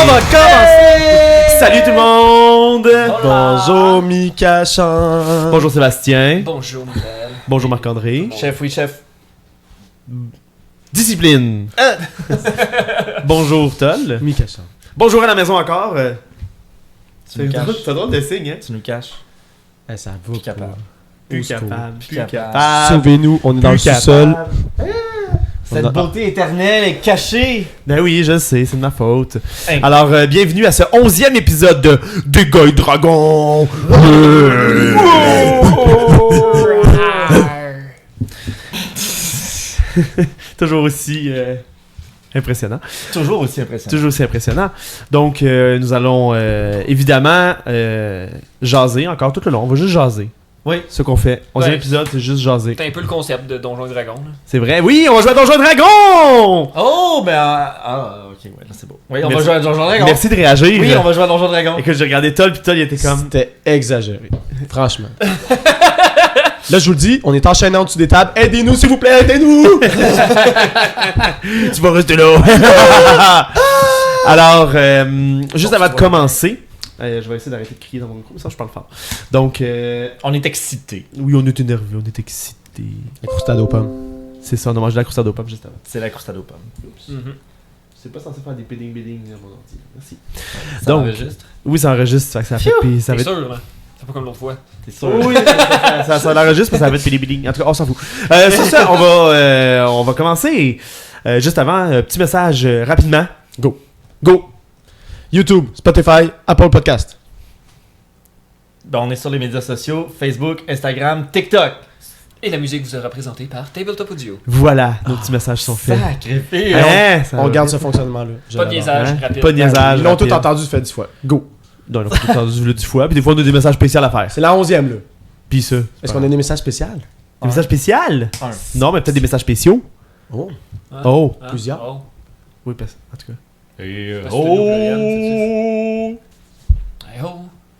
On va commencer! Salut tout le monde! Bonjour Mika Chan. Bonjour Sébastien. Bonjour Michael. Bonjour Marc-André. Chef, oui chef. Discipline. Bonjour Toll. Mika Chan. Bonjour à la maison encore. Tu nous caches. C'est drôle de signe, hein? Tu nous caches. Ça va Plus capable. Plus Au secours. capable. Plus capable. Sauvez-nous, on est dans le sous-sol. Cette beauté éternelle est cachée. Ben oui, je sais, c'est de ma faute. Hey. Alors, bienvenue à ce 11e épisode de Des Gars et Dragons. Toujours aussi impressionnant. Toujours aussi impressionnant. Toujours aussi impressionnant. Donc, nous allons évidemment jaser encore tout le long. On va juste jaser. Oui. Ce qu'on fait. 11e Ouais. épisode, c'est juste jaser. C'est un peu le concept de Donjons et Dragons. Là. C'est vrai. Oui, on va jouer à Donjons et Dragons! Oh, ben. Ok, ouais, là c'est beau. Oui, on Merci. va jouer à Donjon Dragon. Merci de réagir. Oui, on va jouer à Donjon Dragon. Écoute, j'ai regardé Toll, puis Toll, il était comme... C'était exagéré. Franchement. Là, je vous le dis, on est enchaîné en dessous des tables. Aidez-nous, s'il vous plaît, aidez-nous! Tu vas rester là. Alors, juste avant de commencer, je vais essayer d'arrêter de crier dans mon micro, ça je parle fort. Donc, On est excités. oui, on est énervé, on est excité. La croustade aux pommes. C'est ça, on a mangé de la croustade aux pommes juste avant. C'est la croustade aux pommes. C'est pas censé faire des bidding à mon ordi. Merci. Ça Donc, enregistre. Oui, ça enregistre, ça fait pis, ça C'est va être... sûr, hein? C'est pas comme l'autre fois. T'es sûr? Oui, ça l'enregistre, mais ça va être bidding. En tout cas, on s'en fout. Sur ça, on va commencer. Juste avant, petit message rapidement. Go. YouTube, Spotify, Apple Podcast. Ben, on est sur les médias sociaux Facebook, Instagram, TikTok. Et la musique vous sera présentée par Tabletop Audio. Voilà, nos petits messages sont faits. Sacrifice. Hein, ça On va garde bien. ce fonctionnement-là. Pas de niaisage Hein? rapide. Pas de niaisage. Ils l'ont tout rapide. entendu fait 10 fois. Go. Non, on a tout entendu le 10 fois. Puis des fois, on a des messages spéciaux à faire. C'est la 11e, là. Puis ça. Est-ce qu'on a des messages spéciaux? Des messages spéciaux? Un. Non, mais peut-être des messages spéciaux. Oh. Hein? Oh. Hein? plusieurs. Oh. Oui, parce... en tout cas. Parce que c'est au pluriel, Hey ho.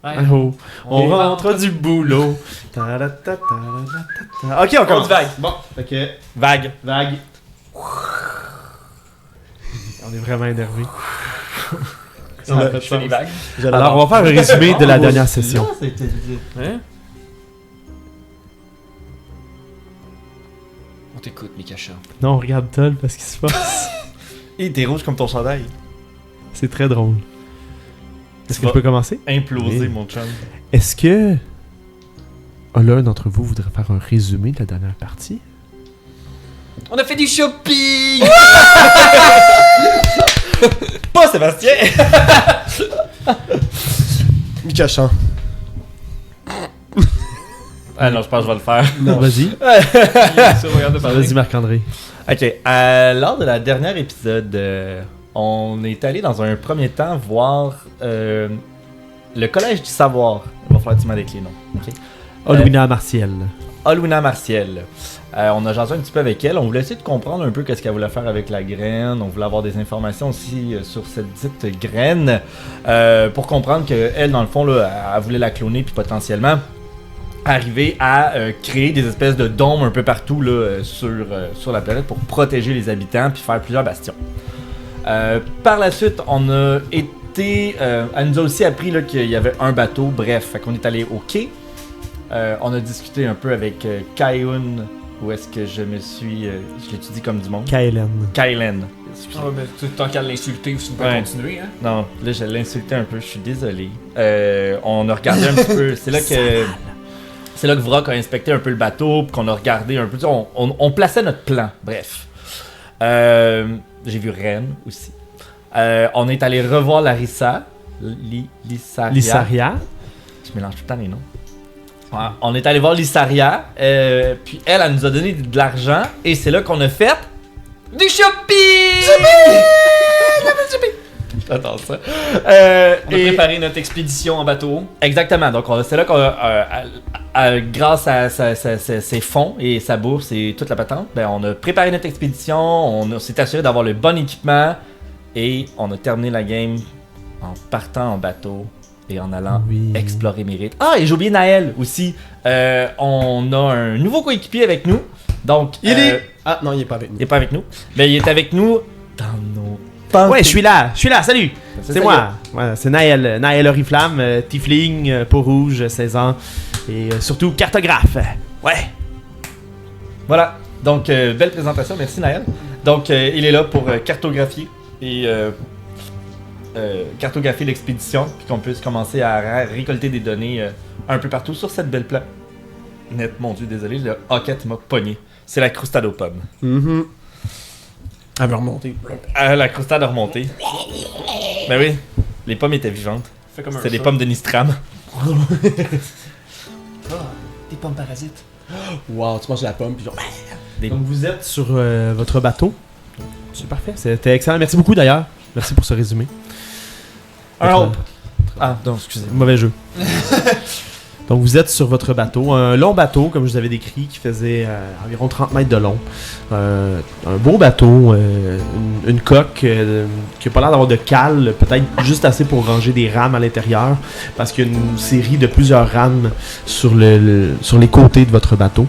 Hey Ah, oh. On est rentre du boulot. Ta-da-ta-ta-ta-ta-ta. Ok, on On commence. dit vague. Bon, ok. Vague. Vague. On est vraiment énervé. Je fais des vagues. Alors, on va faire un résumé de la dernière session. Hein? On t'écoute, Mikacha. Non, on regarde Toll parce qu'il se passe. Et t'es rouge comme ton chandail. C'est très drôle. Est-ce que Tu je peux commencer? Imploser, Oui. mon chum. Est-ce que l'un d'entre vous voudrait faire un résumé de la dernière partie? On a fait du shopping! Pas Sébastien! Mika Chan. Ah non, je pense que je vais le faire. Non, vas-y. Ça, regarde de parler. Vas-y, Marc-André. Ok, lors de la dernière épisode, on est allé dans un premier temps voir le Collège du Savoir. Il va falloir que tu m'aides avec les noms. Ok. Olwina Martiel. Olwina Martiel. On a jasé un petit peu avec elle. On voulait essayer de comprendre un peu qu'est-ce qu'elle voulait faire avec la graine. On voulait avoir des informations aussi sur cette dite graine pour comprendre qu'elle, dans le fond, là, elle voulait la cloner puis potentiellement arriver à créer des espèces de dômes un peu partout là, sur la planète pour protéger les habitants puis faire plusieurs bastions. Par la suite, on a été... elle nous a aussi appris là, qu'il y avait un bateau. Bref, fait qu'on est allé au quai. On a discuté un peu avec Kaiun. Où est-ce que je me suis... je l'étudie comme du monde. Kaelen. Kailen. Ah, ben, tant qu'à l'insulter, tu peux Ouais. continuer, hein? Non, là, je l'ai insulté un peu. Je suis désolé. On a regardé un petit peu... C'est là que Vrock a inspecté un peu le bateau, puis qu'on a regardé un peu... On plaçait notre plan, bref. J'ai vu Ren aussi. On est allé revoir Larissa. Lissaria. Lissaria. Je mélange tout le temps les noms. Ouais, on est allé voir Lissaria, puis elle nous a donné de l'argent, et c'est là qu'on a fait... Du shopping! J'adore ça. On a Et- préparé notre expédition en bateau. Exactement. Donc, c'est là qu'on grâce à ses fonds et sa bourse et toute la patente, ben, on a préparé notre expédition, on s'est assuré d'avoir le bon équipement et on a terminé la game en partant en bateau et en allant Oui. explorer Mérite. Ah, et j'ai oublié Naël aussi. On a un nouveau coéquipier avec nous. Donc, Il est... Ah non, il est pas avec nous. il est pas avec nous. Mais il est avec nous dans nos pensées. Ouais, je suis là, salut! C'est moi. Ouais, c'est Naël. Naël Oriflamme, Tiefling, peau rouge, 16 ans. Et surtout cartographe. Ouais. Voilà. Donc, belle présentation. Merci, Naël. Donc, il est là pour cartographier et cartographier l'expédition, puis qu'on puisse commencer à récolter des données un peu partout sur cette belle planète. Mon Dieu, désolé, le hockey m'a pogné. C'est la croustade aux pommes. Elle va remonter. La croustade a remonté. Ben oui, les pommes étaient vivantes. C'était des pommes de Nistram. Des pommes parasites. Wow, tu manges la pomme, puis genre. Donc vous êtes sur votre bateau. C'est parfait. C'était excellent. Merci beaucoup d'ailleurs. Merci pour ce résumé. Alors. Ah, non, excusez. Mauvais jeu. Donc vous êtes sur votre bateau, un long bateau comme je vous avais décrit qui faisait environ 30 mètres de long. Un beau bateau, une coque qui n'a pas l'air d'avoir de cale, peut-être juste assez pour ranger des rames à l'intérieur parce qu'il y a une série de plusieurs rames sur les côtés de votre bateau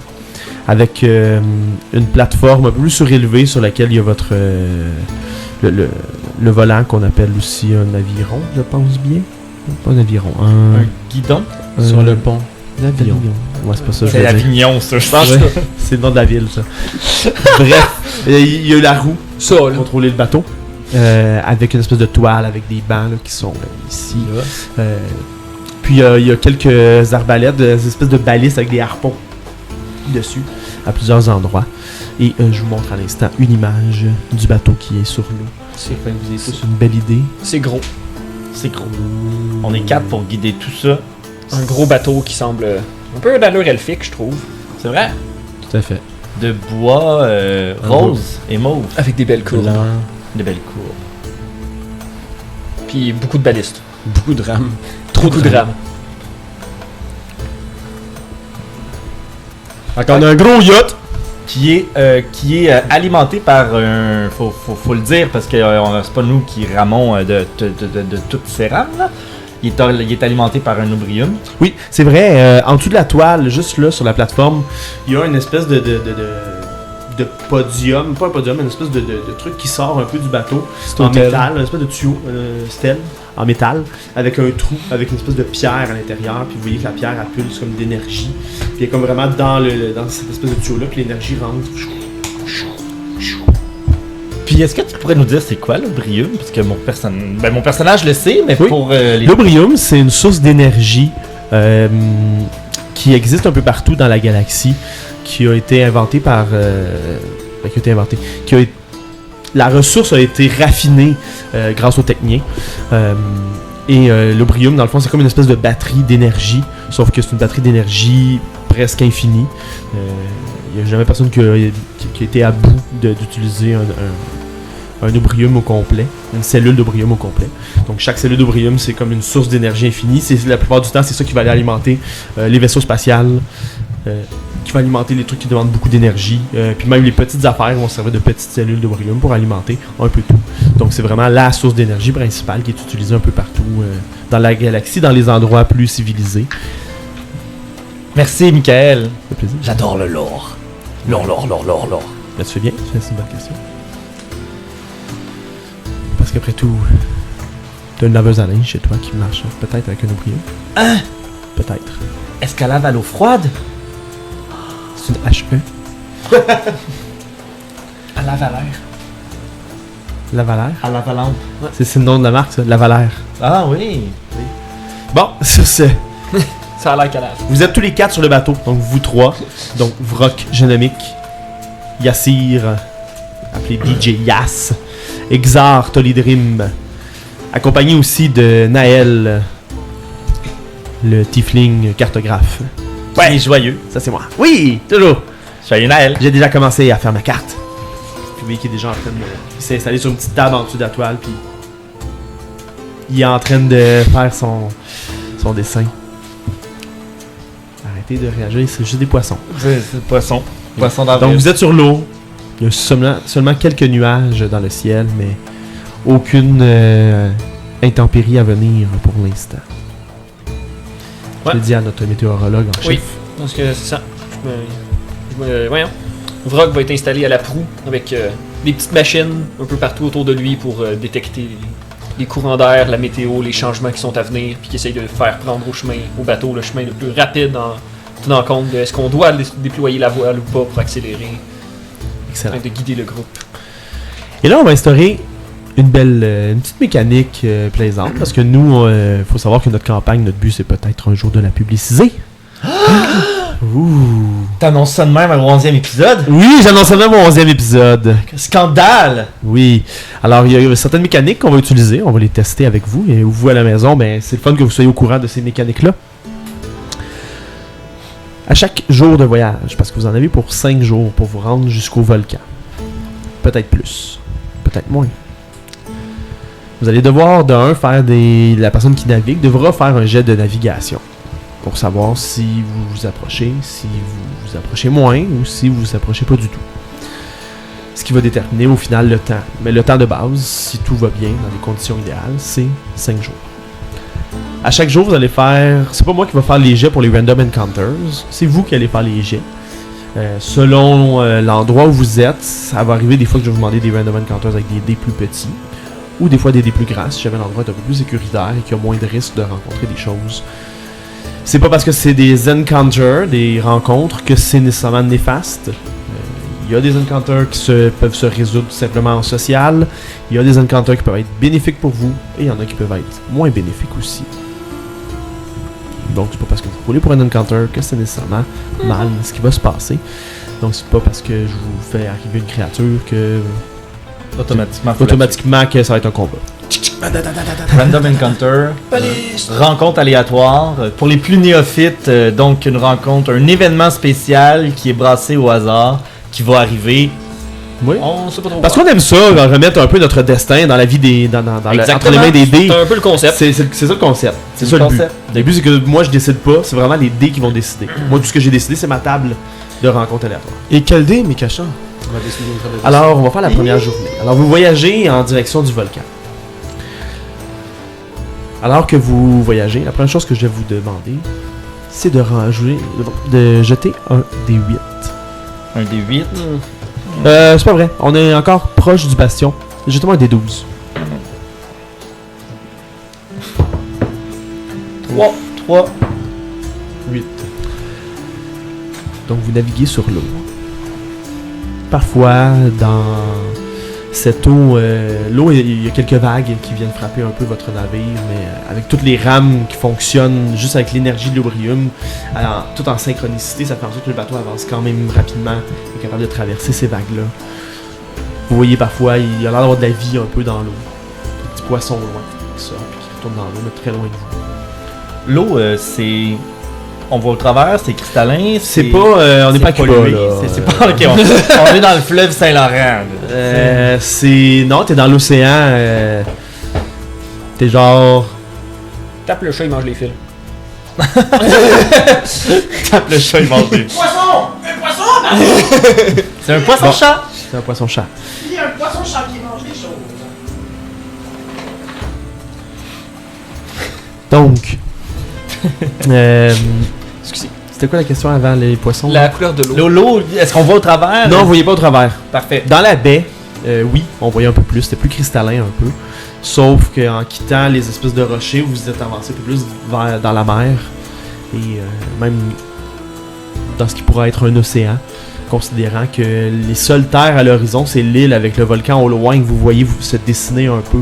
avec une plateforme un peu plus surélevée sur laquelle il y a votre le volant qu'on appelle aussi un aviron, je pense bien. Pas un aviron, Un guidon Sur le pont. un avion. Ouais, c'est pas ça. je C'est veux dire. l'Avignon, ça, je pense. Ouais, c'est le nom de la ville, ça. Bref, il y a eu la roue Ça, pour là. contrôler le bateau. Avec une espèce de toile, avec des bancs là, qui sont ici. Puis il y a quelques arbalètes, des espèces de balistes avec des harpons dessus, à plusieurs endroits. Et je vous montre à l'instant une image du bateau qui est sur l'eau. C'est Afin que vous ayez tous une belle idée. C'est gros. C'est gros. On est 4 pour guider tout ça. Un gros bateau qui semble un peu d'allure elfique, je trouve. C'est vrai? Tout à fait. De bois rose et mauve. Avec des belles courbes. Blanc. De belles courbes. Puis beaucoup de balistes. Beaucoup de rames. Beaucoup de rames. Encore un gros yacht. Qui est alimenté par un... Faut le dire, parce que c'est pas nous qui ramons de toutes ces rames, là. Il est alimenté par un obrium. Oui, c'est vrai. En dessous de la toile, juste là, sur la plateforme, il y a une espèce de podium. Pas un podium, mais une espèce de truc qui sort un peu du bateau. En métal, une espèce de tuyau, stèle, en métal, avec un trou, avec une espèce de pierre à l'intérieur. Puis vous voyez que la pierre, elle pulse comme d'énergie. Puis il est comme vraiment dans cette espèce de tuyau-là que l'énergie rentre. Puis est-ce que tu pourrais nous dire c'est quoi l'obrium? Parce que mon personnage le sait, mais Oui. pour les... L'obrium, c'est une source d'énergie qui existe un peu partout dans la galaxie, qui a été inventée par... La ressource a été raffinée grâce aux techniens. L'obrium, dans le fond, c'est comme une espèce de batterie d'énergie, sauf que c'est une batterie d'énergie presque infinie. Il n'y a jamais personne qui a été à bout d'utiliser un obrium au complet, une cellule d'obrium au complet. Donc chaque cellule d'obrium, c'est comme une source d'énergie infinie. La plupart du temps, c'est ça qui va aller alimenter les vaisseaux spatials, qui va alimenter les trucs qui demandent beaucoup d'énergie. Puis même les petites affaires vont servir de petites cellules d'obrium pour alimenter un peu tout. Donc c'est vraiment la source d'énergie principale qui est utilisée un peu partout dans la galaxie, dans les endroits plus civilisés. Merci, Michael. Ça fait plaisir. J'adore le lore. Lore. Là, tu fais bien, c'est une bonne question. Parce qu'après tout, t'as une laveuse à linge chez toi qui marche peut-être avec un obrium. Hein? Peut-être. Escalade à l'eau froide? C'est une HE. À la valeur. La Valère. À la Valampe. C'est le nom de la marque, ça, La Valère. Ah oui. Bon, sur ce, Ça a l'air calage. vous êtes tous les 4 sur le bateau, donc vous 3. Donc Vrock, Génomique, Yassir, appelé DJ Yass, Exar, Tolidrim, accompagné aussi de Naël, le Tiefling cartographe. Ouais. Joyeux. Ça c'est moi. Oui, toujours. Joyeux Naël. J'ai déjà commencé à faire ma carte. Puis vous voyez qu'il est déjà en train de... Il s'est installé sur une petite table en dessous de la toile, puis... Il est en train de faire son dessin. Arrêtez de réagir, c'est juste des poissons. C'est le poisson. Poisson d'avril. Donc vous êtes sur l'eau. Il y a seulement quelques nuages dans le ciel, mais aucune intempérie à venir pour l'instant. Ouais. Je l'ai dit à notre météorologue en chef. Oui, parce que c'est ça. Voyons. Vrock va être installé à la proue avec des petites machines un peu partout autour de lui pour détecter les courants d'air, la météo, les changements qui sont à venir, puis qui essayent de faire prendre au bateau le chemin le plus rapide en tenant compte de est-ce qu'on doit déployer la voile ou pas pour accélérer, Excellent. afin de guider le groupe. Et là, on va instaurer une petite mécanique plaisante, parce que nous, faut savoir que notre campagne, notre but, c'est peut-être un jour de la publiciser. Ouh. T'annonces ça de même au 11e épisode? Oui, j'annonce ça même au 11e épisode. Scandale! Oui. Alors, il y a certaines mécaniques qu'on va utiliser. On va les tester avec vous. Et vous, à la maison, ben, c'est le fun que vous soyez au courant de ces mécaniques-là. À chaque jour de voyage, parce que vous en avez pour 5 jours pour vous rendre jusqu'au volcan. Peut-être plus. Peut-être moins. Vous allez devoir, faire la personne qui navigue devra faire un jet de navigation. Pour savoir si vous vous approchez, si vous vous approchez moins ou si vous vous approchez pas du tout. Ce qui va déterminer au final le temps. Mais le temps de base, si tout va bien, dans les conditions idéales, c'est 5 jours. À chaque jour, vous allez faire... C'est pas moi qui va faire les jets pour les Random Encounters, c'est vous qui allez faire les jets. Selon l'endroit où vous êtes, ça va arriver des fois que je vais vous demander des Random Encounters avec des dés plus petits, ou des fois des dés plus grands, si jamais l'endroit est un peu plus sécuritaire et qu'il y a moins de risques de rencontrer des choses. C'est pas parce que c'est des encounters, des rencontres, que c'est nécessairement néfaste. Il y a des encounters qui peuvent se résoudre simplement en social. Il y a des encounters qui peuvent être bénéfiques pour vous. Et il y en a qui peuvent être moins bénéfiques aussi. Donc c'est pas parce que vous roulez pour un encounter que c'est nécessairement mal ce qui va se passer. Donc c'est pas parce que je vous fais arriver une créature que... Automatiquement que ça va être un combat. Random Encounter, rencontre aléatoire. Pour les plus néophytes, donc une rencontre, un événement spécial qui est brassé au hasard, qui va arriver. Oui. On sait pas trop. Parce qu'on aime ça, remettre un peu notre destin dans la vie des... entre les mains des dés. C'est un peu le concept. C'est ça le concept. C'est ça le but. Le but, c'est que moi, je décide pas. C'est vraiment les dés qui vont décider. Moi, tout ce que j'ai décidé, c'est ma table de rencontre aléatoire. Et quel dé, Mikachan? Alors, on va faire la première journée. Alors, vous voyagez en direction du volcan. Alors que vous voyagez, la première chose que je vais vous demander, c'est de jeter un D8. Un D8. C'est pas vrai. On est encore proche du bastion. Jetez-moi un D12. 3. 8. Donc vous naviguez sur l'eau. Parfois, dans cette eau, l'eau, il y a quelques vagues qui viennent frapper un peu votre navire, mais avec toutes les rames qui fonctionnent, juste avec l'énergie de l'Obrium, tout en synchronicité, ça fait en sorte que le bateau avance quand même rapidement et est capable de traverser ces vagues-là. Vous voyez parfois, il y a l'air d'avoir de la vie un peu dans l'eau. Des petits poissons loin qui sortent et qui retournent dans l'eau, mais très loin de vous. L'eau, c'est... On voit au travers, c'est cristallin. C'est pas... on n'est pas à Cuba, pollué. là. C'est pas... Ok, on est dans le fleuve Saint-Laurent. C'est... Non, t'es dans l'océan. T'es genre... Tape le chat, il mange les fils. Tape le chat, il mange des... Poisson! Un poisson! C'est un poisson-chat! C'est un poisson-chat. Il y a un poisson-chat qui mange des choses. Donc... excusez. C'était quoi la question avant les poissons? La couleur de l'eau. L'eau, est-ce qu'on voit au travers? Non, vous voyez pas au travers. Parfait. Dans la baie, oui, on voyait un peu plus. C'était plus cristallin un peu. Sauf qu'en quittant les espèces de rochers, vous êtes avancé un peu plus dans la mer. Et même dans ce qui pourrait être un océan. Considérant que les seules terres à l'horizon, c'est l'île avec le volcan au loin que vous voyez se dessiner un peu.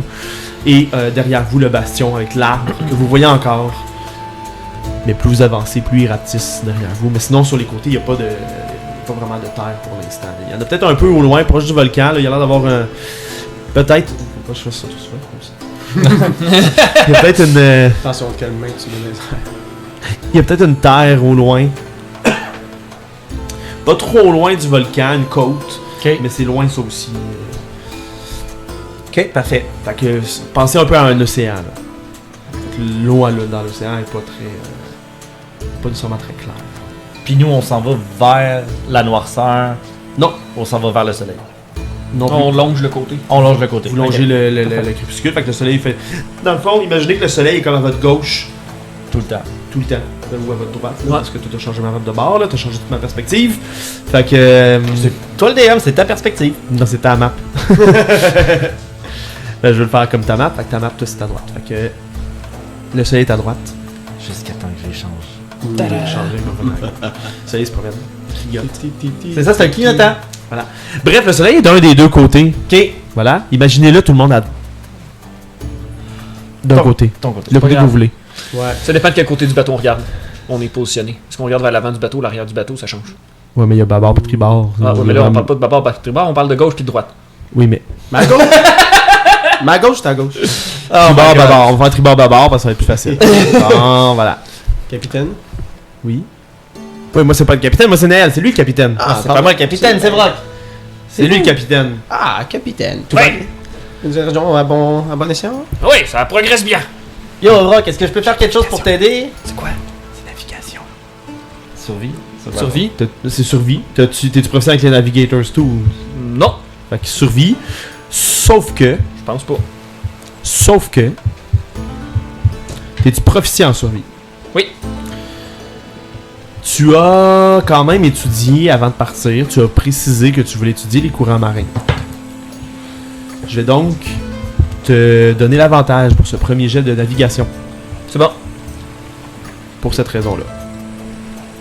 Et derrière vous, le bastion avec l'arbre que vous voyez encore. Mais plus vous avancez, plus il ratisse derrière vous. Mais sinon, sur les côtés, il n'y a pas vraiment de terre pour l'instant. Il y en a peut-être un peu au loin, proche du volcan. Là, il y a l'air d'avoir un... Peut-être... Faut pas que je fasse ça tout de suite, comme ça. Il y a peut-être une... Attention, quelle main tu mets les... Il y a peut-être une terre au loin. Pas trop loin du volcan, une côte. Ok. Mais c'est loin ça aussi. Ok, parfait. Fait que pensez un peu à un océan. Là. Fait que l'eau là, dans l'océan est pas très... pas nécessairement très claire. Puis nous, on s'en va vers la noirceur. Non. On s'en va vers le soleil. Non plus. On longe le côté. On longe le côté. Vous longez le crépuscule, fait que le soleil fait... Dans le fond, imaginez que le soleil est comme à votre gauche Tout le temps. tout le temps. Ou à votre droite, là, parce que tu as changé ma map de bord, là, tu as changé toute ma perspective. Fait que... Toi, le DM, c'est ta perspective. non, c'est ta map. Ben, je vais le faire comme ta map. Fait que ta map, toi, c'est à droite. Fait que le soleil est à droite. Jusqu'à temps que j'échange. Changer, le soleil se promène. C'est ça, c'est un clignotant. Bref, le soleil est d'un des deux côtés. Ok. Voilà. Imaginez-le, tout le monde d'un Ton- côté. Ton côté. Le côté que vous voulez. Ouais. Ça dépend de quel côté du bateau on regarde. On est positionné. Est-ce qu'on regarde vers l'avant du bateau, l'arrière du bateau, ça change. Ouais, mais il y a bâbord et tribord. Ah, ouais, mais là, on parle pas de bâbord, tribord, on parle de gauche puis de droite. Oui, mais. Ma gauche. Ma gauche, c'est à gauche. Tribord, bâbord. On va faire tribord, bâbord parce que ça va être plus facile. Bon, voilà. Capitaine. Oui. Oui, moi, c'est pas le capitaine, moi, c'est Naël. C'est lui le capitaine. C'est pas moi le capitaine, c'est Brock. C'est lui le capitaine. Ah, capitaine. Tout Ouais. Nous irons à bon escient. Oui, ça progresse bien. Yo, Brock, est-ce que je peux faire quelque chose pour t'aider? C'est quoi? Survie. Survie? C'est survie. T'es-tu professionnel avec les Navigators tout? Non, Fait que survie. Sauf que. je pense pas. T'es-tu proficient en survie? Oui. Tu as quand même étudié avant de partir. Tu as précisé que tu voulais étudier les courants marins. Je vais donc te donner l'avantage pour ce premier jet de navigation. C'est bon. Pour cette raison-là.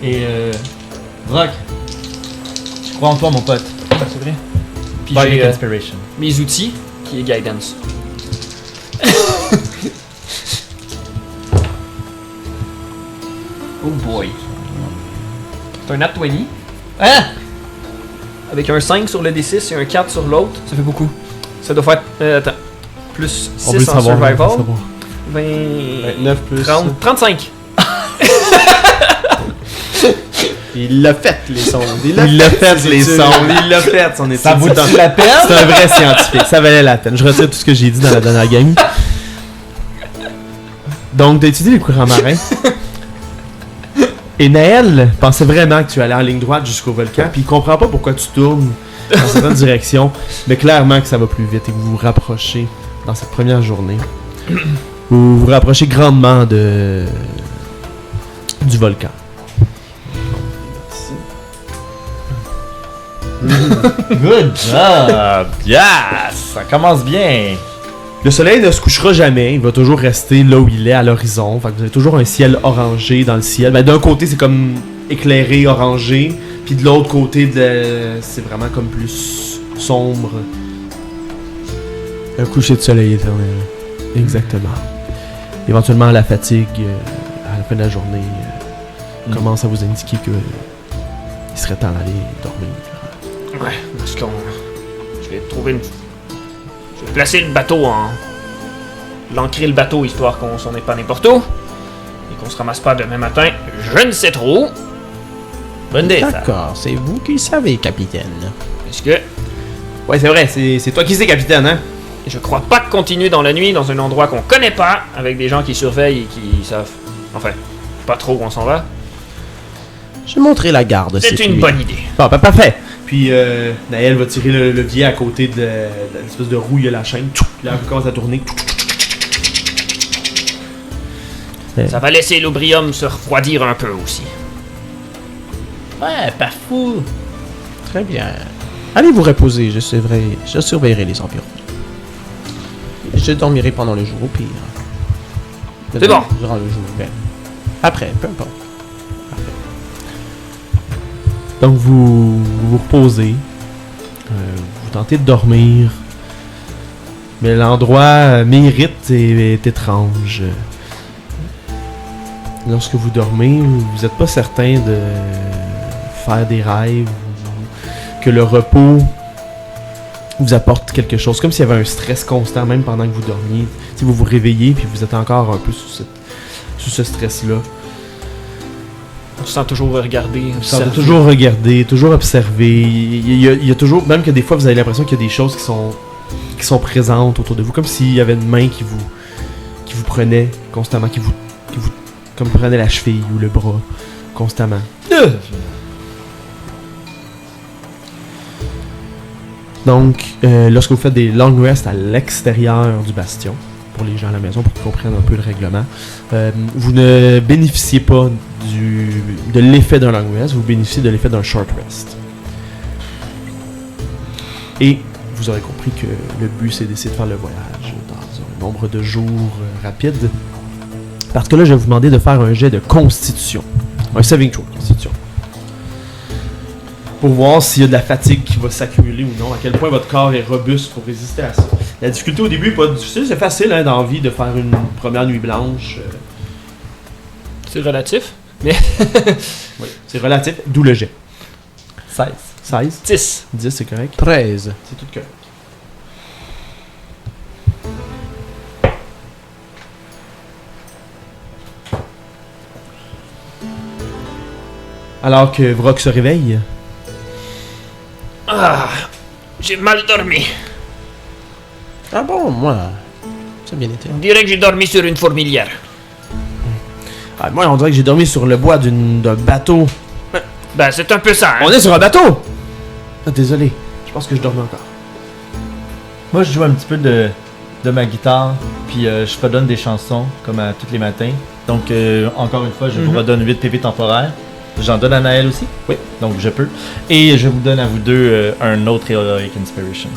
Et Brock, je crois en toi, mon pote. C'est vrai. Puis Bardic j'ai Inspiration. mes outils, qui est Guidance. Oh boy. C'est un nat 20. Hein? Avec un 5 sur le D6 et un 4 sur l'autre, ça fait beaucoup. Ça doit faire... attends. Plus On veut 6 le en savoir. on veut le survival. savoir. 20... 9 plus. 30, 35. Il l'a fait, les sondes. Il l'a fait, les sons. Il l'a fait, son étude. Ça vaut-tu la peine? C'est un vrai scientifique. Ça valait la peine. Je retire tout ce que j'ai dit dans la dernière game. Donc, t'as étudié les courants marins. Et Naël pensait vraiment que tu allais en ligne droite jusqu'au volcan, puis il comprend pas pourquoi tu tournes dans certaines directions, mais clairement que ça va plus vite et que vous vous rapprochez dans cette première journée. Vous vous rapprochez grandement du volcan. Good job! Yes! Ça commence bien! Le soleil ne se couchera jamais, il va toujours rester là où il est à l'horizon. Fait que vous avez toujours un ciel orangé dans le ciel. Ben, d'un côté, c'est comme éclairé, orangé, puis de l'autre côté, c'est vraiment comme plus sombre. Un coucher de soleil éternel. Exactement. Éventuellement, la fatigue à la fin de la journée commence à vous indiquer que il serait temps d'aller dormir. Ouais, parce qu'on... Je vais trouver une... Je vais placer le bateau en... L'ancrer le bateau, histoire qu'on s'en ait pas n'importe où. Et qu'on se ramasse pas demain matin. Je ne sais trop. Bonne idée, ça. D'accord, c'est vous qui le savez, capitaine. Est-ce que... Ouais, c'est vrai, c'est toi qui sais, capitaine, hein? Je crois pas continuer dans la nuit dans un endroit qu'on connaît pas, avec des gens qui surveillent et qui savent... Enfin, pas trop où on s'en va. Je montrerai la garde. C'est une bonne idée. Bon, ben, parfait. Puis Naël va tirer le levier à côté de l'espèce de roue, il y a la chaîne. Puis là, elle commence à tourner. Ça va laisser l'obrium se refroidir un peu aussi. Ouais, pas fou! Très bien. Allez vous reposer, je surveillerai les environs. Je dormirai pendant le jour au pire. C'est bon. Durant le jour, ben. Après, peu importe. Donc vous vous reposez, vous tentez de dormir, mais l'endroit mérite et est étrange. Lorsque vous dormez, vous n'êtes pas certain de faire des rêves, ou que le repos vous apporte quelque chose, comme s'il y avait un stress constant même pendant que vous dormiez. Si vous vous réveillez puis vous êtes encore un peu sous ce stress-là. On se sent toujours regarder, Vous sentez toujours regarder, toujours observer. Il y a toujours, même que des fois vous avez l'impression qu'il y a des choses qui sont présentes autour de vous, comme s'il y avait une main qui vous prenait constamment, qui vous comme prenait la cheville ou le bras constamment. Donc, lorsque vous faites des long rests à l'extérieur du bastion, pour les gens à la maison, pour qu'ils comprennent un peu le règlement, vous ne bénéficiez pas de l'effet d'un long rest, vous bénéficiez de l'effet d'un short rest. Et vous aurez compris que le but, c'est d'essayer de faire le voyage nombre de jours rapide. Parce que là, je vais vous demander de faire un jet de constitution. Un saving throw de constitution. Pour voir s'il y a de la fatigue qui va s'accumuler ou non, à quel point votre corps est robuste pour résister à ça. La difficulté au début est pas difficile, c'est facile hein, dans la vie de faire une première nuit blanche. C'est relatif. Oui, c'est relatif, d'où le jet. 16. 16, 10. 10 c'est correct. 13. C'est tout correct. Alors que Vrock se réveille, Ah, j'ai mal dormi. Ah bon, moi, ça a bien été. On dirait que j'ai dormi sur une fourmilière. moi on dirait que j'ai dormi sur le bois d'un bateau. Ben, c'est un peu ça, hein. On est sur un bateau! Ah, désolé, je pense que je dormais encore. Moi, je joue un petit peu de ma guitare, puis je fredonne des chansons, comme à tous les matins. Donc, encore une fois, je vous redonne 8 PV temporaires. J'en donne à Naël aussi. Oui. Donc, je peux. Et je vous donne à vous deux un autre Heroic Inspiration.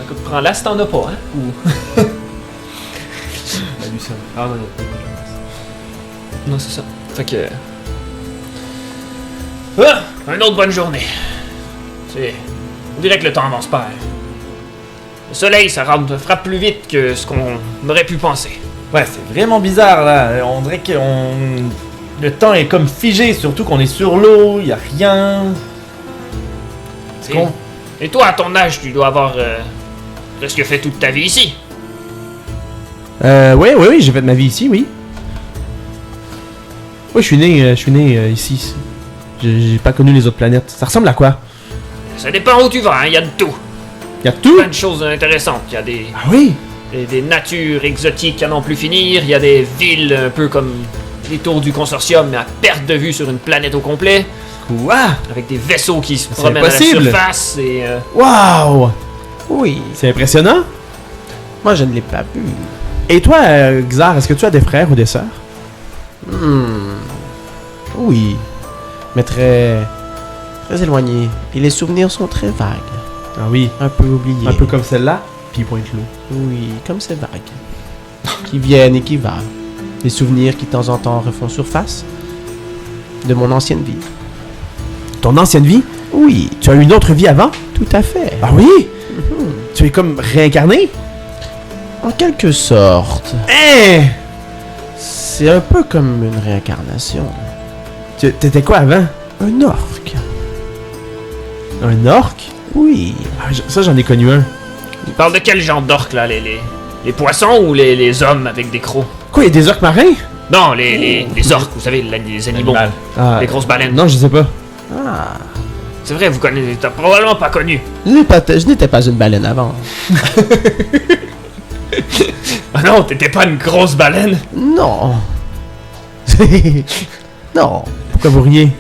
Écoute, prends-la si t'en as pas, hein. Ou... Ah non, Non, c'est ça. Fait que... Ah! Une autre bonne journée. C'est... On dirait que le temps avance pas. Hein. Le soleil, ça frappe plus vite que ce qu'on aurait pu penser. Ouais, c'est vraiment bizarre, là. On dirait que le temps est comme figé, surtout qu'on est sur l'eau, y a rien. C'est con. Et toi, à ton âge, tu dois avoir presque fait toute ta vie ici. Oui, j'ai fait ma vie ici, oui. Oui, je suis né ici. J'ai pas connu les autres planètes. Ça ressemble à quoi? Ça dépend où tu vas, hein. Il y a de tout. Y a tout? Plein de choses intéressantes. Il y a Ah oui? des natures exotiques à n'en plus finir. Il y a des villes un peu comme les tours du consortium, mais à perte de vue sur une planète au complet. Quoi? Avec des vaisseaux qui se C'est promènent à la impossible. surface et... Wow! Oui, C'est impressionnant. moi je ne l'ai pas vu. Et toi, Xar, est-ce que tu as des frères ou des sœurs? Oui, mais très éloigné. Et les souvenirs sont très vagues, Ah oui. un peu oubliés. Un peu comme celle-là, puis il pointe l'eau. Oui, comme c'est vague. Qui viennent et qui vont. Des souvenirs qui de temps en temps refont surface. De mon ancienne vie. Ton ancienne vie? Oui, Tu as eu une autre vie avant? tout à fait. Ah oui? Tu es comme réincarné? En quelque sorte. Hein? C'est un peu comme une réincarnation. T'étais quoi avant? Un orc. Un orc? Oui. Ah, ça, j'en ai connu un. Tu parles de quel genre d'orques, là? Les poissons ou les hommes avec des crocs? Quoi, il y a des orques marins? Non, les orques, vous savez, les animaux. Animal. Ah, Les grosses baleines. non, je sais pas. Ah. C'est vrai, vous connaissez... T'as probablement pas connu. Je n'étais pas une baleine avant. Ah non, t'étais pas une grosse baleine? Non. Non. Pourquoi vous riez?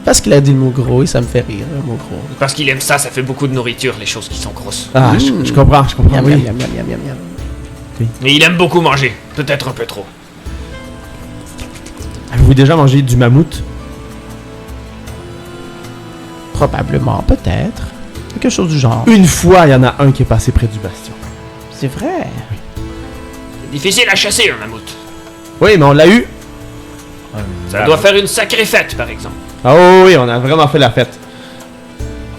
Parce qu'il a dit le mot gros et ça me fait rire, le mot gros. Parce qu'il aime ça fait beaucoup de nourriture, les choses qui sont grosses. Ah, je comprends, Miam, oui. miam, miam, miam, miam, miam. Et il aime beaucoup manger. Peut-être un peu trop. Avez-vous déjà mangé du mammouth? Probablement, peut-être. Quelque chose du genre. Une fois, il y en a un qui est passé près du bastion. C'est vrai. C'est difficile à chasser, un mammouth. Oui, mais on l'a eu. Ça doit faire une sacrée fête, par exemple. Ah oui, on a vraiment fait la fête.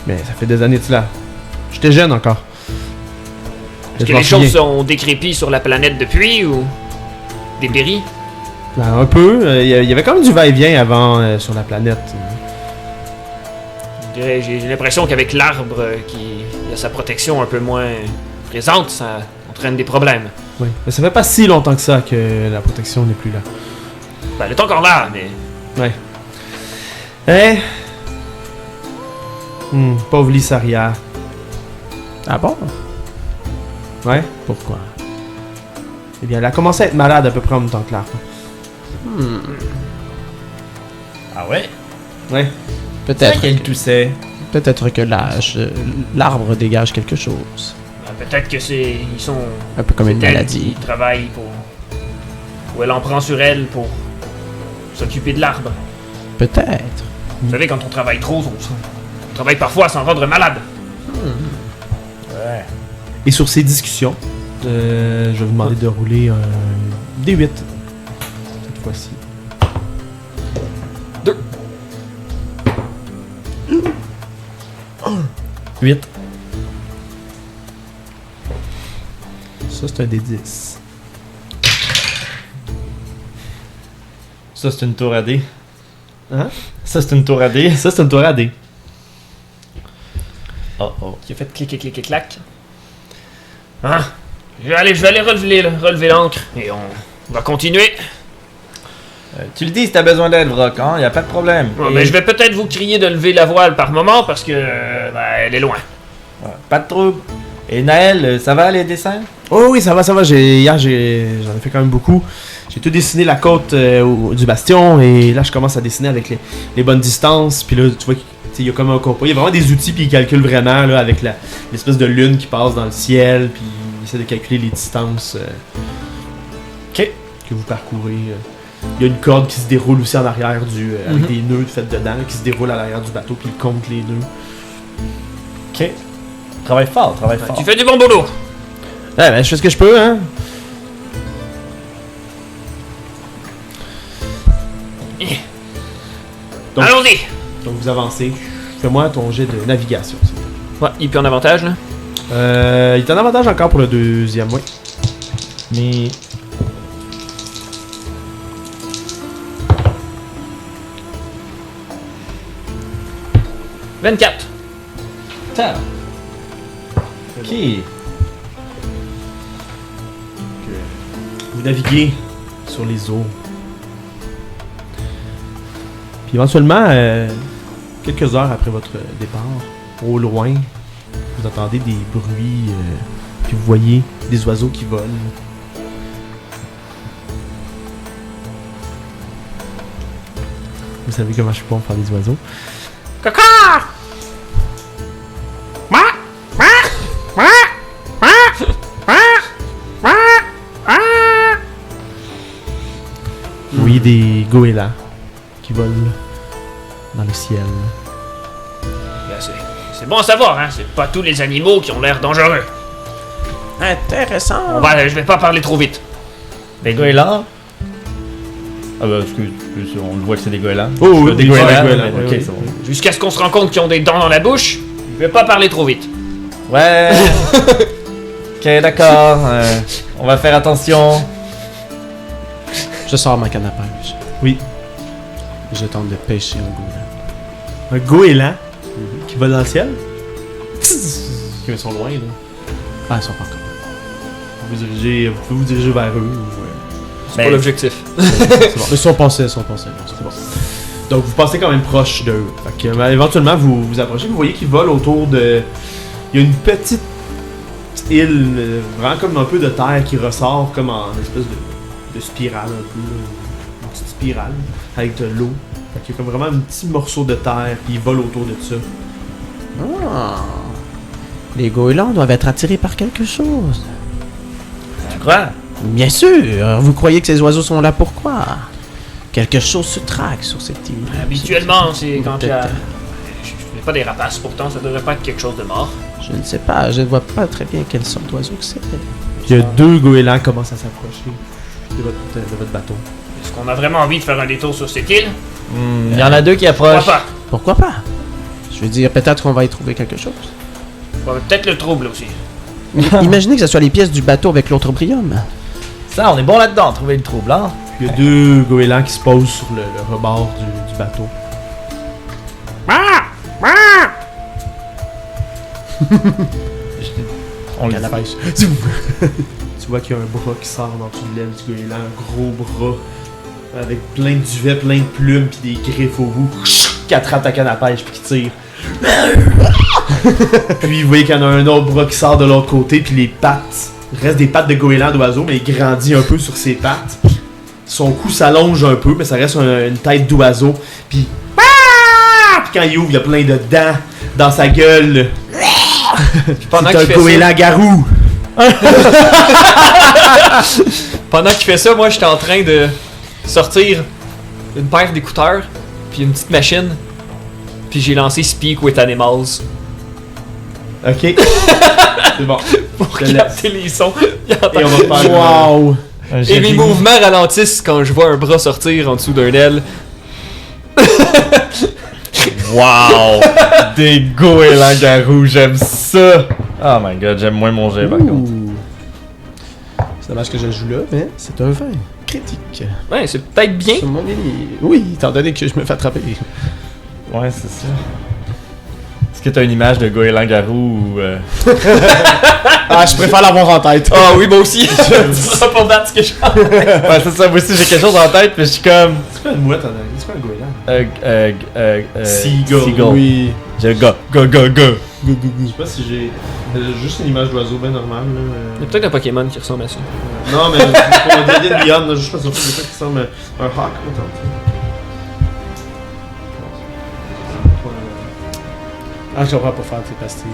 Mais ça fait des années de cela. J'étais jeune encore. Est-ce que les choses sont décrépies sur la planète depuis, ou... dépéries? Un peu. Il y avait quand même du va-et-vient avant sur la planète. Je dirais, j'ai l'impression qu'avec l'arbre qui a sa protection un peu moins présente, ça entraîne des problèmes. Oui. Mais ça fait pas si longtemps que ça que la protection n'est plus là. Ben, elle est encore là, mais... Ouais. Eh? Pauvre Lissaria. Ah bon? Ouais? Pourquoi? Eh bien, elle a commencé à être malade à peu près en même temps que l'arbre. Ah ouais? Ouais. Peut-être. qu'elle toussait. Peut-être que l'arbre dégage quelque chose. Ben, peut-être que c'est... Ils sont... Un peu comme une c'est elle maladie. qui travaille pour... Ou elle en prend sur elle pour s'occuper de l'arbre. Peut-être. Vous savez, quand on travaille trop, on travaille parfois sans rendre malade. Ouais. Et sur ces discussions, je vais vous demander de rouler un D8. Cette fois-ci. 2. 8. Ça, c'est un D10. Ça, c'est une tour à dés. Hein? Ça, c'est une tour à dés. Ça, c'est une tour à dés. Oh oh. Qui a fait clic, clic, clic, clac. Hein? Je vais aller relever l'ancre et on va continuer. Tu le dis si t'as besoin d'aide, Vrock, hein? Y a pas de problème. Ouais, Et- mais je vais peut-être vous crier de lever la voile par moment parce que elle est loin. Ouais, pas de trouble. Et Naël, ça va les dessins? Oh oui, ça va. J'en ai fait quand même beaucoup. J'ai tout dessiné la côte du bastion et là, je commence à dessiner avec les bonnes distances. Puis là, tu vois qu'il y a comme un compas. Il y a vraiment des outils, puis il calcule vraiment là, avec l'espèce de lune qui passe dans le ciel. Puis il essaie de calculer les distances que vous parcourez. Il y a une corde qui se déroule aussi en arrière avec des nœuds faits dedans qui se déroulent à l'arrière du bateau, puis il compte les nœuds. Ok. Travaille fort, travaille fort. Tu fais du bon boulot. Ouais, ben, je fais ce que je peux, hein. Donc- Allons-y. Donc vous avancez. Fais-moi ton jet de navigation. s'il te plaît. Ouais, il peut en avantage là. Il est en avantage encore pour le deuxième, oui. Mais. « 24. Tab. Ok. Vous naviguez sur les eaux. Puis éventuellement, quelques heures après votre départ, au loin, vous entendez des bruits, puis vous voyez des oiseaux qui volent. Vous savez comment je suis bon pour faire des oiseaux. Caca. Vous voyez des goélands qui volent dans le ciel. Ben, c'est bon à savoir, hein. C'est pas tous les animaux qui ont l'air dangereux. Intéressant. Je vais pas parler trop vite. Des goélands? Ah bah, excuse, on le voit que c'est des goélands. Oh, oui, Des des goélands, goélands, mais oui, ok, oui. c'est bon. Jusqu'à ce qu'on se rende compte qu'ils ont des dents dans la bouche, je vais pas parler trop vite. Ouais. Ok, d'accord. On va faire attention. Je sors ma canne à pêche. Oui. Je tente de pêcher un goéland. Un goéland qui vole dans le ciel. Ils sont loin, là. Ah, ils sont pas encore. Vous pouvez vous diriger vers eux. C'est Mais- pas l'objectif. C'est bon. Ils sont passés. Bon, c'est bon. Donc vous passez quand même proche d'eux. Fait que, éventuellement, vous vous approchez. Vous voyez qu'ils volent autour de. Il y a une petite île, vraiment comme un peu de terre qui ressort comme en espèce de spirale un peu. Là. Une petite spirale avec de l'eau. Fait qu'il y a comme vraiment un petit morceau de terre, puis ils volent autour de ça. Ah. Les goélands doivent être attirés par quelque chose. Tu crois? Bien sûr. Vous croyez que ces oiseaux sont là pourquoi? Quelque chose se traque sur cette île. Habituellement, c'est quand il y a. Peut-être. Je fais pas des rapaces, pourtant, ça devrait pas être quelque chose de mort. Je ne sais pas. Je ne vois pas très bien quelle sorte d'oiseau que c'est. Il y a deux goélands qui commencent à s'approcher de votre bateau. Est-ce qu'on a vraiment envie de faire un détour sur cette île? Il y en a deux qui Pourquoi approchent. pas? Pourquoi pas? Je veux dire, peut-être qu'on va y trouver quelque chose. Peut-être le trouble aussi. Mais imaginez que ce soit les pièces du bateau avec l'autre brium. Ça, on est bon là-dedans, trouver le trouble, hein? Il y a deux goélands qui se posent sur le rebord du bateau. On le À la pêche. Tu vois qu'il y a un bras qui sort dans dessous de l'aile du goéland, un gros bras avec plein de duvet, plein de plumes puis des griffes au bout qui attrape ta canne à pêche puis qui tire. Puis vous voyez qu'il y en a un autre bras qui sort de l'autre côté puis les pattes, il reste des pattes de goéland d'oiseau mais il grandit un peu sur ses pattes. Son cou s'allonge un peu mais ça reste une tête d'oiseau puis quand il ouvre il y a plein de dents dans sa gueule. Pendant C'est qu'il un fait goéland garou. Pendant qu'il fait ça, moi j'étais en train de sortir une paire d'écouteurs, puis une petite machine, puis j'ai lancé Speak with Animals. Ok. C'est bon. Pour Je te laisse. capter les sons. Il entend- Et on va faire. Wow! Et mes mouvements ralentissent quand je vois un bras sortir en dessous d'un aile. Wow! Des goélands garous, j'aime ça! Oh my god, j'aime moins mon jet par contre. Ouh. C'est dommage que je le joue là, mais c'est un 20 critique. Ouais, c'est peut-être bien. Sur mon ennemi. Oui, étant donné que je me fais attraper. Ouais, c'est ça. Est-ce que t'as une image de goéland garou ou. Ah, je préfère l'avoir en tête. Ah oui, moi aussi. Tu pourras pas battre ce que je fais. Ouais, c'est ça, moi aussi j'ai quelque chose en tête, mais je suis comme. C'est quoi une mouette en anglais? C'est quoi un goéland? Seagull. Oui. J'ai go. Je sais pas si j'ai juste une image d'oiseau bien normale. Il y a peut-être un Pokémon qui ressemble à ça. Non, mais pour Dead Beyond, là, juste parce que c'est ça qui ressemble à un hawk. Attends. Ah, je comprends pas faire tes pastilles.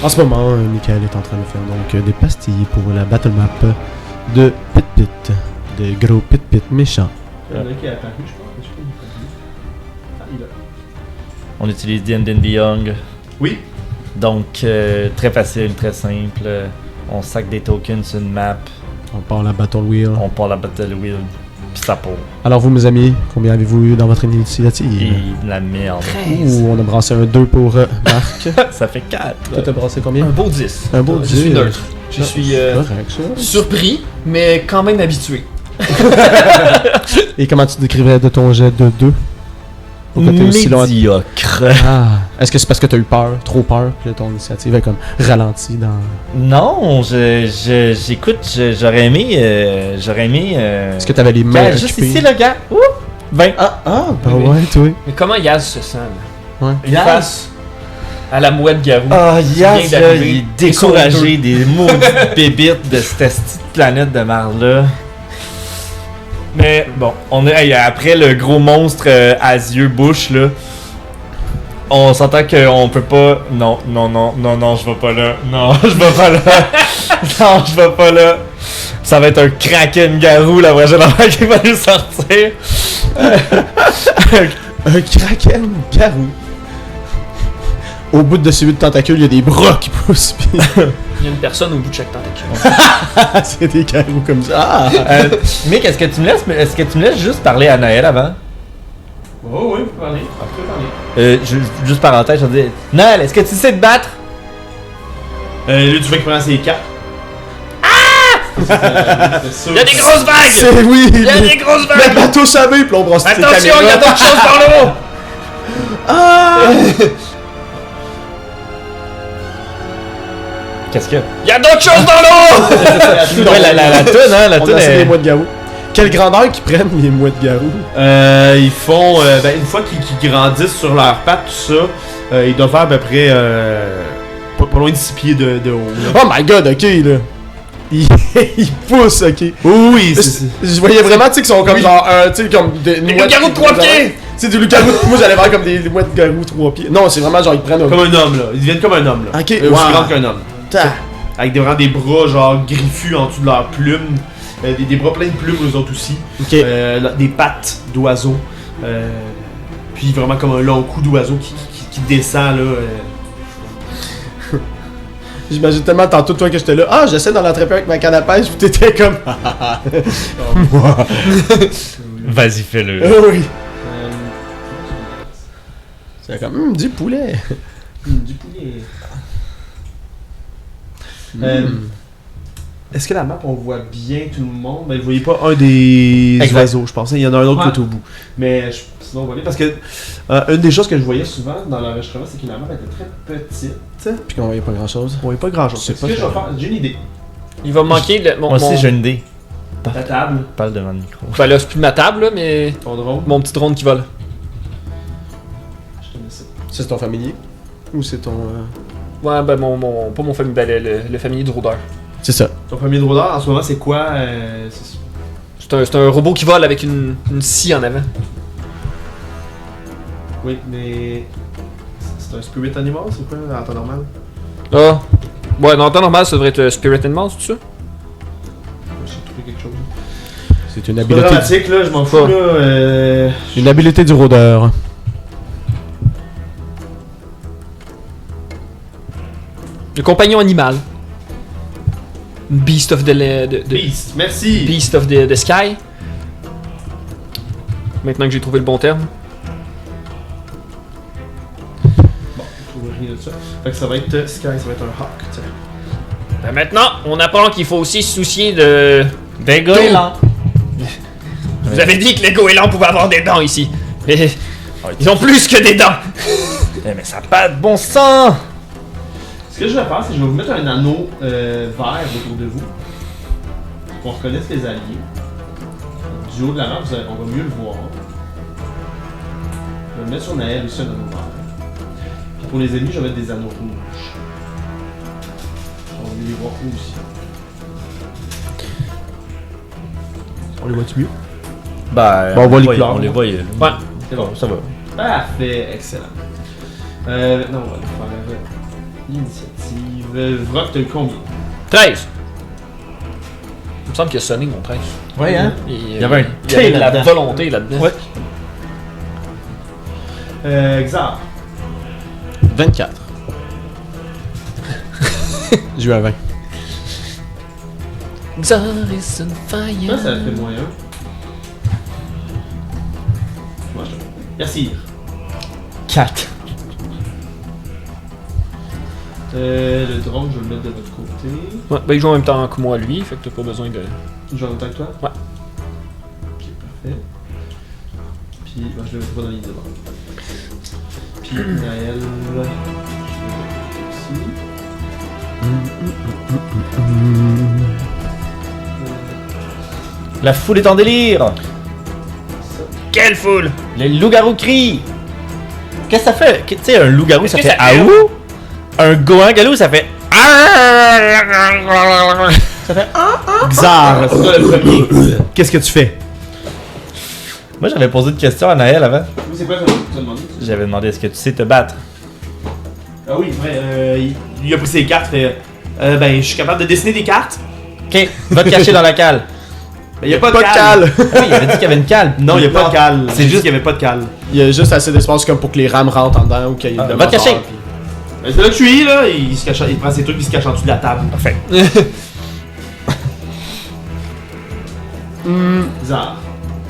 En ce moment, Michael est en train de faire donc des pastilles pour la battle map de Pit Pit. De gros Pit Pit méchants. Il y en a qui est apparu, je pense. Mais je sais pas, il est apparu. Ah, il est là. On utilise D&D Young. Oui. Donc, très facile, très simple. On sac des tokens sur une map, On part la battle wheel. on part la battle wheel, pis ça part. Alors vous, mes amis, combien avez-vous eu dans votre initiative? Et la merde. Ouh, on a brassé un 2 pour Marc. Ça fait 4. Toi, t'as brassé combien? Un beau 10. Un beau Je 10. suis neutre. Je suis Correct, ça. surpris, mais quand même habitué. Et comment tu décrivais de ton jet de 2? Pourquoi t'es aussi loin? Médiocre. Ah, est-ce que c'est parce que t'as eu peur, trop peur, que ton initiative est comme ralentie dans... Non, j'écoute, j'aurais aimé. Est-ce que t'avais les mains Juste occupées? ici, le gars. Ouh, 20. Ah, ouais, toi. Mais comment Yaz se sent là? Ouais. Yaz? Face à la mouette garou. Ah, vient Yaz, là, d'arriver. il est découragé des maudites bébites de cette petite planète de marde-là. Mais bon, on est hey, après le gros monstre à yeux bouche là. On s'entend qu'on peut pas. Non, je vais pas là. Non, je vais pas là. Non, je vais pas là. Ça va être un kraken garou la prochaine fois qui va nous sortir. Un kraken garou. Au bout de celui de tentacule, il y a des bras qui poussent. Puis... Il y a une personne au bout de chaque tentacule. c'est des garous comme ça. Ah! Mick, est-ce que tu me laisses juste parler à Naël avant? Oh, oui, vous pouvez parler. Vous pouvez parler. Juste parenthèse, je veux dire. Naël, est-ce que tu sais te battre? Là, tu veux qu'il prenne ses cartes. Il y a des grosses vagues! C'est oui! Il y a des grosses Le vagues! bateau chavé, puis on brasse ses Attention, il y a caméras. d'autres choses par le haut! Ah! Qu'est-ce que? Il y a d'autres choses dans l'eau! Ouais, la toune, hein, la On toune. a assez est- des mouettes garous. Quelle grandeur qu'ils prennent, les mouettes garous? Ils font, une fois qu'ils grandissent sur leurs pattes, tout ça, ils doivent faire à peu près pas loin de 6 pieds de haut. là. Oh my god, ok, là. Ils poussent, ok. Oui, Je voyais vraiment, tu sais, qu'ils sont comme genre, tu sais, comme des loups-garous de 3 pieds! C'est des loups-garous. Moi, j'allais voir comme des mouettes garous 3 pieds. Non, c'est vraiment genre, ils prennent un. comme un homme là. Ils deviennent comme un homme là. Ok, Aussi wow. grand qu'un homme. Ta. Avec vraiment des bras genre griffus en dessous de leurs plumes. Des bras pleins de plumes eux autres aussi. Ok. Des pattes d'oiseau. Puis vraiment comme un long cou d'oiseau qui descend là. J'imagine tellement tantôt, toi, que j'étais là. Ah, j'essaie d'en attraper avec ma canne à pêche, puis t'étais comme. Vas-y, fais-le. Oui. C'est comme, du poulet. Du poulet. Est-ce que la map on voit bien tout le monde? Ben, vous voyez pas un des Exact. oiseaux, je pensais. Il y en a un autre Ouais. qui est au bout. Mais sinon on voit bien. Parce que une des choses que je voyais souvent dans l'enregistrement, c'est que la map était très petite. Puis qu'on voyait pas grand chose. On voyait pas grand chose. C'est Ce pas que je vais ça. faire, j'ai une idée. Il va me manquer le, Moi aussi, j'ai une idée. Ta table, Parle devant le micro. Ben là, c'est plus ma table, là, mais ton drone. mon petit drone qui vole. Je te mets ça. C'est ton familier? Ou c'est ton. Ouais, ben pas mon famille, ben le familier de rôdeur. C'est ça. Ton premier drone en ce moment, c'est quoi? C'est un robot qui vole avec une scie en avant. Oui, mais. C'est un spirit animal, c'est quoi en temps normal? Ah. Ouais, dans le temps normal, ça devrait être Spirit Animal, c'est ça? J'ai trouvé quelque chose. C'est une C'est pas habileté. dramatique là, je m'en fous là. Une habileté du rôdeur. Le compagnon animal. Beast of the... Beast, merci! Beast of the Sky. Maintenant que j'ai trouvé le bon terme. Bon, je trouve rien de ça. Fait que ça va être Sky, ça va être un Hawk, tiens. Ben maintenant, on apprend qu'il faut aussi se soucier de... Des goélands. Vous avez dit que les goélands pouvaient avoir des dents ici. Mais ils ont plus que des dents. Mais ça n'a pas de bon sens. Ce que je vais faire, c'est que je vais vous mettre un anneau vert autour de vous. Pour qu'on reconnaisse les alliés. Du haut de la map, on va mieux le voir. Je vais mettre sur Naël aussi un anneau vert. Puis pour les ennemis, je vais mettre des anneaux rouges. On va mieux les voir eux aussi. On les voit-tu mieux? Bah, Bon, on voit les voit- couleurs. On les voit. Ouais. C'est bon. Ça va. Parfait, excellent. Maintenant, on va aller faire l'initiative. Vrock, t'as eu combien? 13. Il me semble qu'il a sonné mon 13. Ouais, hein? Il y avait un il y avait de la là-dedans. volonté là-dedans. Ouais. Xar. 24. J'ai eu un 20. Xar is on fire. Ça fait moins 1. Moi, je te Yassir. 4. Le drone, je vais le mettre de votre côté. Ouais, ben il joue en même temps que moi lui, fait que t'as pas besoin de... Je vais en même temps que toi? Ouais. Ok, parfait. Puis, je le mettrai pas dans la ligne de bord. Puis, Naël, je vais le mettre ici. La foule est en délire. Quelle foule! Les loups-garous crient. Qu'est-ce que ça fait? Tu sais, un loup-garou, ça que fait ça fait? aou. Un goin-galou, ça fait ça fait Xar, c'est toi le premier. Qu'est-ce que tu fais? Moi, j'avais posé une question à Naël avant. Oui, c'est quoi ça? Tu as demandé? J'avais demandé est-ce que tu sais te battre? Ah oui, ouais, il a pris ses cartes, fait. Ben, je suis capable de dessiner des cartes. Ok, va te cacher dans la cale. Ben, y a pas de cale. Ah oui, il avait dit qu'il y avait une cale. Non, y a pas de cale. C'est juste qu'il y avait pas de cale. Il y a juste assez d'espace comme pour que les rames rentrent en dedans ou qu'il y ait Ah, de va te cacher. moteur, puis- Ben, c'est là que je suis, là. Il se cache, il prend ses trucs, il se cache en dessous de la table. Parfait. Xar.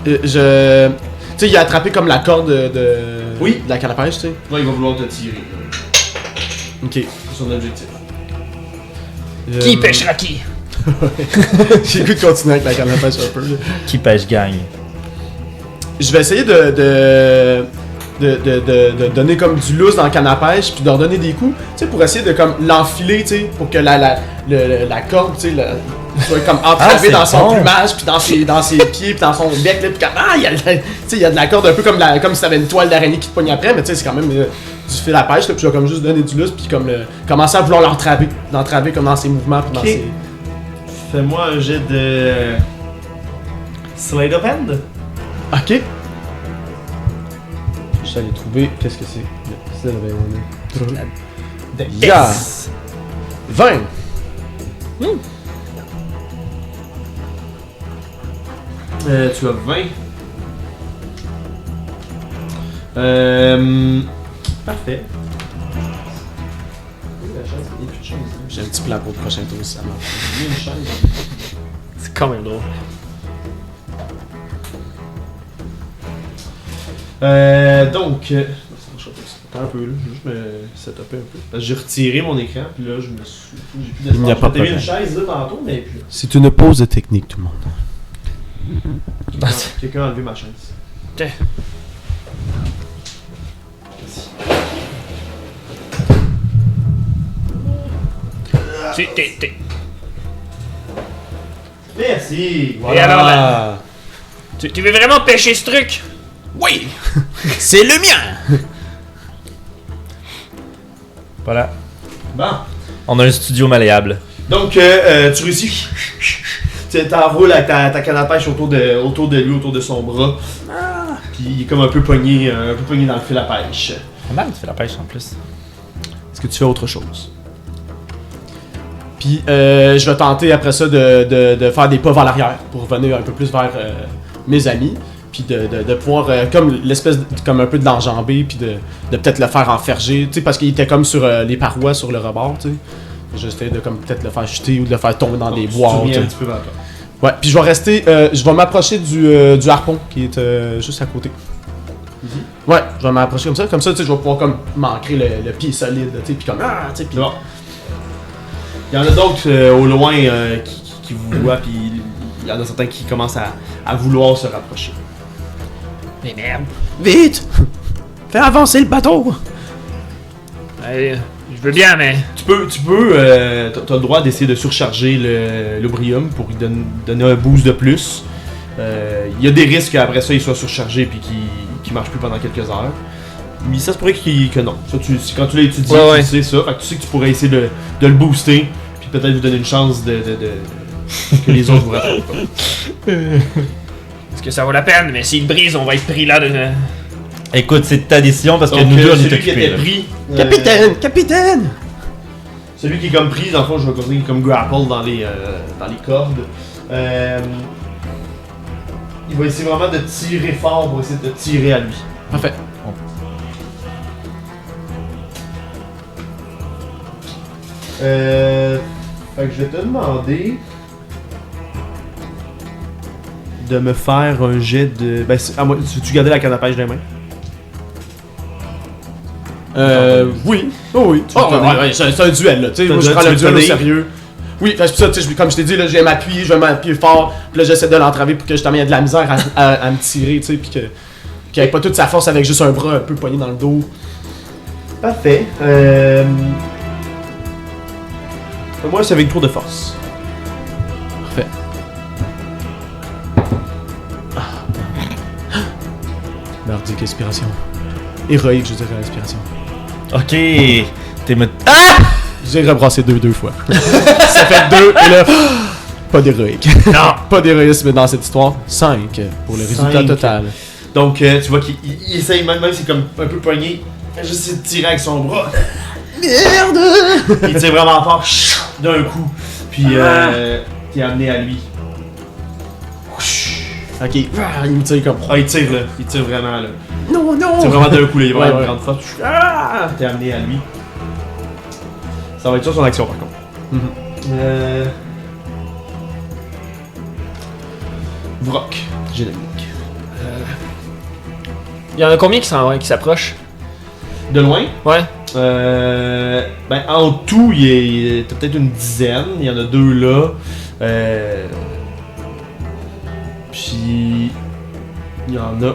Tu sais, il a attrapé comme la corde de Oui. de la canne à pêche, tu sais. Là, il va vouloir te tirer. là. Ok. C'est son objectif. Qui pêchera qui? J'ai le goût de continuer avec la canne à pêche un peu. Là. Qui pêche gagne. Je vais essayer de donner comme du lousse dans la canne à pêche puis de leur donner des coups, tu sais, pour essayer de comme l'enfiler, tu sais, pour que la corde, tu sais, soit comme entravée c'est dans son bon. plumage puis dans ses pieds puis dans son bec là, puis comme il y a tu sais, il y a de la corde un peu comme si t'avais une toile d'araignée qui te pogne après, mais tu sais, c'est quand même du fil à pêche là, puis je vais comme juste donner du lousse puis comme commencer à vouloir l'entraver comme dans ses mouvements puis dans Ok. ses... Fais-moi un jet de. Slate of Hand. Ok. Je suis allé trouver. Qu'est-ce que c'est? Yeah. 20. Tu as 20. Parfait. J'ai un petit plan pour le prochain tour si ça marche. J'ai une chaise. C'est quand même drôle. Donc. Ça marchera pas, ça. Attends un peu, là. Je vais juste me setuper un peu. Parce que j'ai retiré mon écran, puis là, je me suis. J'ai plus d'espace. Il n'y a pas de J'avais une problème. chaise là tantôt, mais puis là. C'est une pause technique, tout le monde. Quelqu'un a enlevé ma chaise. Tiens. T'es- Merci! Et alors là, tu veux vraiment pêcher ce truc? Oui! C'est le mien! Voilà. Bon. On a un studio malléable. Donc, tu réussis. Tu t'enroules avec ta canne à pêche autour de lui, autour de son bras. Puis il est comme un peu pogné dans le fil à pêche. Pas mal, tu fais la pêche en plus. Est-ce que tu fais autre chose? Puis je vais tenter après ça de faire des pas vers l'arrière pour revenir un peu plus vers mes amis. Puis de pouvoir, comme l'espèce, comme un peu de l'enjamber, puis de peut-être le faire enferger, tu sais, parce qu'il était comme sur les parois, sur le rebord, tu sais. J'essaie de comme peut-être le faire chuter ou de le faire tomber dans des Tu boîtes. reviens un petit peu vers toi. Ouais, puis je vais rester, je vais m'approcher du harpon qui est juste à côté. Ouais, je vais m'approcher comme ça, tu sais, je vais pouvoir comme m'ancrer le pied solide, tu sais, puis comme, tu sais, puis... Bon. Il y en a d'autres au loin qui vous voient, puis il y en a certains qui commencent à vouloir se rapprocher. Mais merde. Vite! Fais avancer le bateau! Allez, je veux bien, mais. T'as le droit d'essayer de surcharger l'Obrium pour lui donner un boost de plus. Il y a des risques qu'après ça il soit surchargé puis qu'il marche plus pendant quelques heures. Mais ça se pourrait que non. Ça, quand tu l'as étudié, Ouais, tu sais ça. Fait que tu sais que tu pourrais essayer de le booster puis peut-être vous donner une chance que les autres vous rattrapent pas. Est-ce que ça vaut la peine? Mais s'il brise, on va être pris là de. Écoute, c'est ta décision parce que Donc, nous deux on est celui qui occupés. était là. pris. Capitaine! Celui qui est comme pris, dans le fond, je vais continuer comme grapple dans les cordes. Il va essayer vraiment de tirer fort pour essayer de te tirer à lui. Parfait. Fait que je vais te demander de me faire un jet de. Ben, tu garder la canne à pêche des mains? Oui. Oh oui. Tu veux donner- Ouais, c'est un duel, là. Tu sais, T'as moi, je dit- prends tu le veux duel au donner- sérieux. Oui, fait que c'est pour ça, tu sais, comme je t'ai dit, là, je vais m'appuyer fort, puis là, j'essaie de l'entraver pour que justement, il y ait de la misère à me tirer, tu sais, puis qu'il ait pas toute sa force avec juste un bras un peu poigné dans le dos. Parfait. Moi, c'est avec tour de force. Parfait. Merdique inspiration. Héroïque, je dirais, inspiration. Ok. T'es me... J'ai rebrassé deux fois. Ça fait 2, et là, pas d'héroïque. Non! Pas d'héroïsme dans cette histoire. 5 pour le résultat 5. total. Donc, tu vois qu'il essaye, même c'est comme un peu poigné, il juste essayer de tirer avec son bras. Merde! Il tire vraiment fort, d'un coup. Puis, t'es amené à lui. Ok, il me tire comme. Ah, il tire là, il tire vraiment là. Non, non! C'est vraiment d'un coup là, il va Ouais, avoir ouais. une grande force. T'es amené à lui. Ça va être ça son action par contre. Mhm. Vrock, générique. Il y en a combien qui s'approchent? De loin? Ouais. Ben en tout, il y a peut-être une dizaine. Il y en a 2 là. Puis il y en a.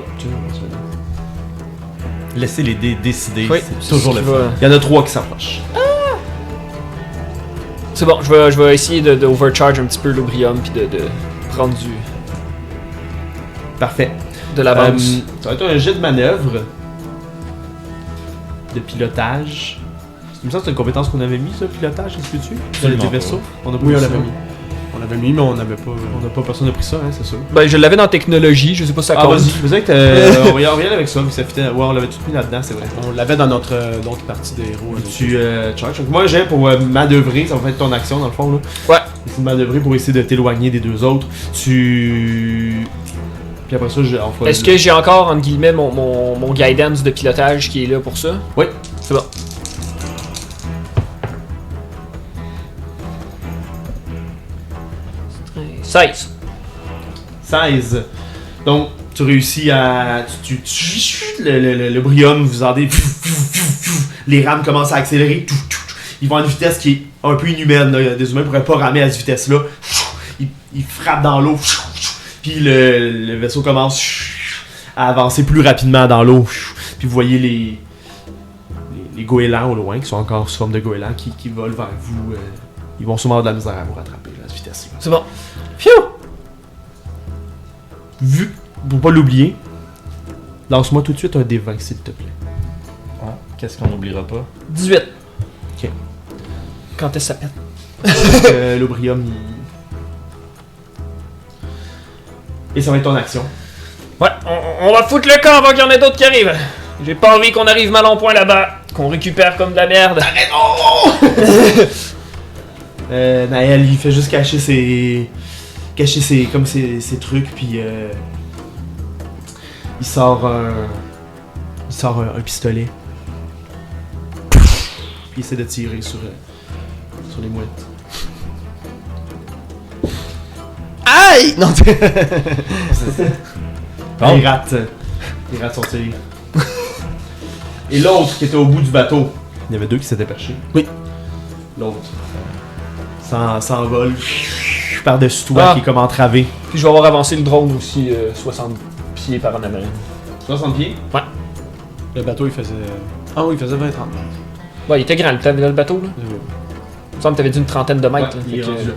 Laissez les dés décider. Oui, C'est toujours le fun. Il y en a 3 qui s'approchent. C'est bon, je vais essayer de overcharge un petit peu l'Obrium puis de prendre Parfait. de l'avance. Ça va être un jet de manœuvre. De pilotage. Il me semble que c'est une compétence qu'on avait mis, ça, pilotage, est-ce que tu? Dans Absolument les pas. vaisseaux? On a pas Oui, mis on ça. l'avait mis. On l'avait mis, mais on n'avait pas. Personne n'a pris ça, hein, c'est sûr. Ben, je l'avais dans technologie, je sais pas si ça Ah, compte. vas-y, je me que on va y aller avec ça, mais ça fitait. Ouais, on l'avait tout mis là-dedans, c'est vrai. On l'avait dans notre partie des héros. là. Tu charges. Donc, moi, j'ai pour manœuvrer, ça va être ton action dans le fond, là. Ouais. C'est manœuvrer pour essayer de t'éloigner des 2 autres. Puis après ça, on fera. Est-ce que j'ai encore, entre guillemets, mon guidance de pilotage qui est là pour ça? Oui. C'est bon. « 16. 16. Donc, tu réussis à. Le Brium, vous entendez. Les rames commencent à accélérer. Ils vont à une vitesse qui est un peu inhumaine. Là. Des humains ne pourraient pas ramer à cette vitesse-là. Ils frappent dans l'eau. Puis le vaisseau commence à avancer plus rapidement dans l'eau. Puis vous voyez les goélands au loin, qui sont encore sous forme de goélands, qui volent vers vous. Ils vont sûrement avoir de la misère à vous rattraper là, à cette vitesse-là. C'est bon. Phew! Vu, pour pas l'oublier, lance-moi tout de suite un D20, s'il te plaît. Ah, qu'est-ce qu'on n'oubliera pas? 18. Ok. Quand est-ce que ça pète? L'Obrium, Et ça va être ton action. Ouais, on va foutre le camp avant qu'il y en ait d'autres qui arrivent. J'ai pas envie qu'on arrive mal en point là-bas, qu'on récupère comme de la merde. Naël, il fait juste cacher ses trucs, puis il sort un pistolet. Puis il essaie de tirer sur sur les mouettes. Aïe! Non, Bon. Les rats. Les rats sont tirés. Et l'autre qui était au bout du bateau. Il y avait deux qui s'étaient perchés. Oui. L'autre. S'envole. Par-dessus toi, Ah. qui est comme entravé. Puis je vais avoir avancé le drone aussi 60 pieds par en avant. 60 pieds. le bateau, il faisait... Ah oui, il faisait 20-30 mètres. Ouais, il était grand le bateau, là. Oui. Il me semble que t'avais dit une trentaine de mètres. Ouais, là, il est fait que- rendu là.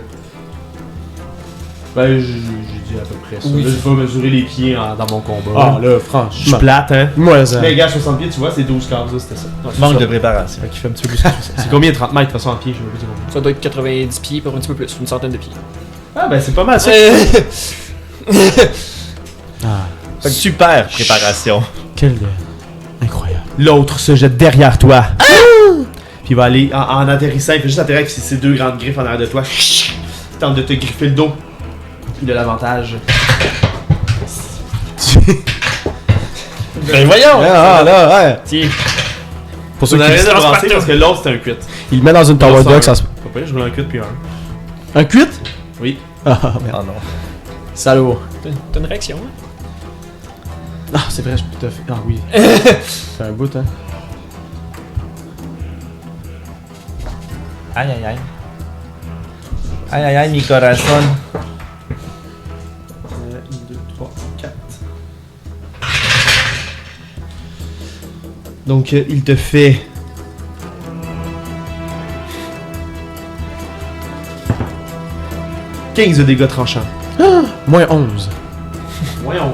Ben, j'ai dit à peu près ça. Oui. Là, je vais mesurer les pieds dans mon combat. Ah là, je suis franchement. plate, hein. Moi, ça... Mais gars, 60 pieds, tu vois, c'est 12 cases, là, c'était ça. Manque de préparation. Fait qu'il fait un petit peu plus que ça. C'est combien 30 mètres, de toute façon, en pieds, je veux dire combien. Ça doit être 90 pieds, pour un petit peu plus, une centaine de pieds. Ah, ben, c'est pas mal ça. Ah, Super préparation. quel... Incroyable. L'autre se jette derrière toi. Puis il va aller en atterrissant, il fait juste atterrir avec ses deux grandes griffes en arrière de toi. Il tente de te griffer le dos. Il a l'avantage. Ben voyons! Ah, là, ouais. Tiens, Pour On ceux qui... arrête de distance brasser partout. parce que l'autre c'était un crit. Il le met dans une tower dock, ça se... Pas pire, je roule un crit puis un. Un cuit? Oui. Ah, merde. Ah non. Salaud. t'as une réaction, hein? Ah, c'est vrai, je peux te faire... Ah oui. C'est un bout, hein. Aïe aïe aïe. Aïe aïe aïe, mi corazon. 1, 2, 3, 4. Donc il te fait. « 15 de dégâts tranchants. Moins 11. Moins 11.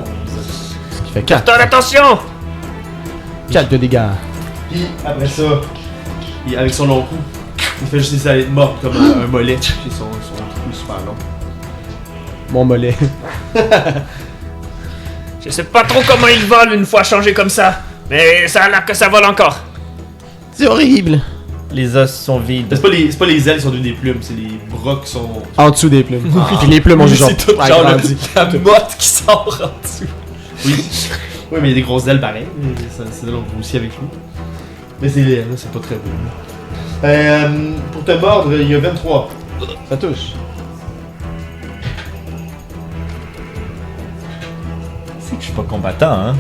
Ce qui fait 4. Ton attention! 4 de dégâts. Puis après ça, avec son long cou, il fait juste des allées de mort comme un mollet. Puis son trou est super long. Mon mollet. Je sais pas trop comment il vole une fois changé comme ça, mais ça a l'air que ça vole encore. C'est horrible. Les os sont vides. C'est pas les ailes qui sont devenues des plumes, c'est les bras qui sont. En dessous des plumes. Puis les plumes ont juste genre... C'est tout genre la motte qui sort en dessous. Oui. Oui, mais il y a des grosses ailes pareilles. C'est de l'autre aussi avec lui. Mais c'est laid, là, c'est pas très beau. Pour te mordre, il y a 23. Ça touche. C'est que je suis pas combattant, hein.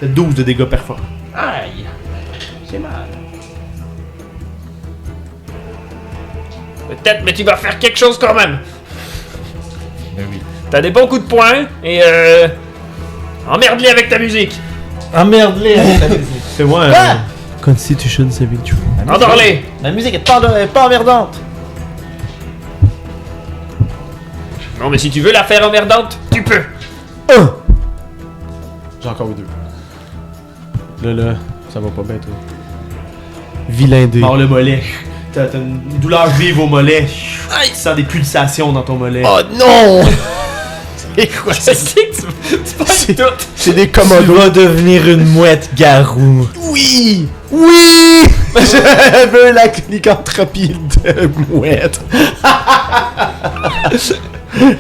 C'est 12 de dégâts perforants. Aïe. C'est mal. Peut-être, mais tu vas faire quelque chose quand même. Ben oui. T'as des bons coups de poing, et emmerde-les avec ta musique. Emmerde-les avec la musique. Fais-moi un. Ah! Constitution saving throw. Endors-les. La musique est pas emmerdante. Non, mais si tu veux la faire emmerdante, tu peux. J'ai encore eu 2. Là, ça va pas bien, toi. Vilain dé. Mord le mollet. T'as une douleur vive au mollet. Tu sens des pulsations dans ton mollet. Oh non! C'est quoi? Je sais que tu passes tout. C'est des Tu commodos. vas devenir une mouette garou. Oui! Oui! Je veux la lycanthropie de mouette.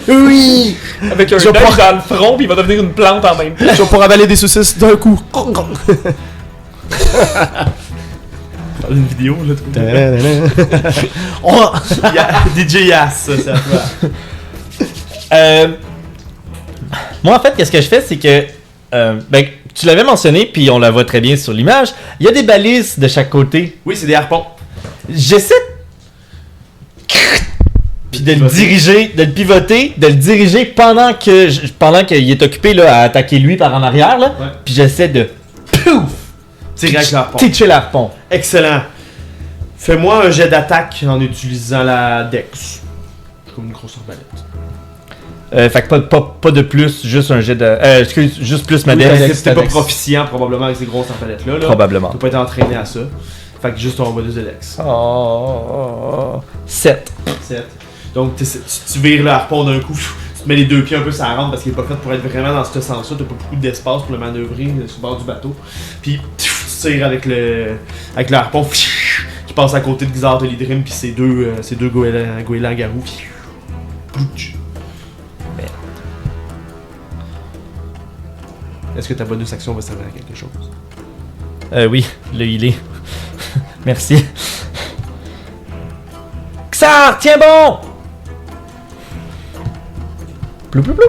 Oui! Avec un Je vais œil pas- dans le front, puis il va devenir une plante en même temps. Je vais pouvoir avaler des saucisses d'un coup. Une vidéo, là. Oh! DJ Yass, ça, c'est à toi. Moi, en fait, qu'est-ce que je fais, c'est que... ben, tu l'avais mentionné, puis on la voit très bien sur l'image. Il y a des balises de chaque côté. Oui, c'est des harpons. J'essaie... Puis de le diriger, de le pivoter, de le diriger pendant qu'il est occupé là, à attaquer lui par en arrière. Là. Ouais. Puis j'essaie de... Pouf! Tire avec l'harpon. Teacher l'harpon. Excellent. Fais-moi un jet d'attaque en utilisant la Dex. Comme une grosse arbalète. Fait que pas de plus, juste un jet de... excuse, juste plus ma Oui, dex. parce que t'es pas Dex. proficient probablement avec ces grosses arbalètes-là. Là. Probablement. Tu peux pas être entraîné à ça. Fait que juste ton bonus de Dex. 7. 7. Donc tu vires le harpon d'un coup, tu te mets les deux pieds un peu sur la rampe parce qu'il est pas fait pour être vraiment dans ce sens-là, t'as pas beaucoup d'espace pour le manœuvrer sur le bord du bateau. Puis tu tires avec le harpon qui passe à côté de Gizard de l'Hydrim puis ces deux goélands garous. Est-ce que ta bonus action va servir à quelque chose? Oui, le healer. Merci. Xar, tiens bon! Plou plou plou.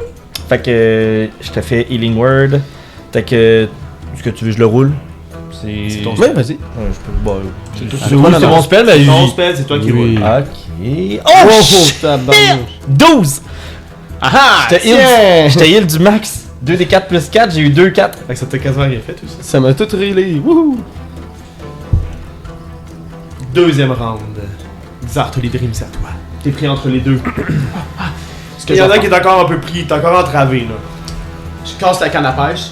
Fait que je te fais Healing Word. Fait que. Est-ce que tu veux que je le roule? C'est ton spell, vas-y. Ouais, je peux. Bon, C'est quoi, c'est mon spell, mais. Ton spell, c'est toi qui Oui. roules. Ok. Oh, Oh! tabarnouche. 12! Ah, Je te heal- je te heal du max. 2d4 plus 4, j'ai eu 2-4. Fait que ça t'a quasiment rien fait, tout ça. Ça m'a tout relé. Wouhou! Deuxième round. Zarth, les dreams, c'est à toi. T'es pris entre les deux. Ce que Il y en a je qui est encore un peu pris, t'es encore entravé, là. Je casse la canne à pêche.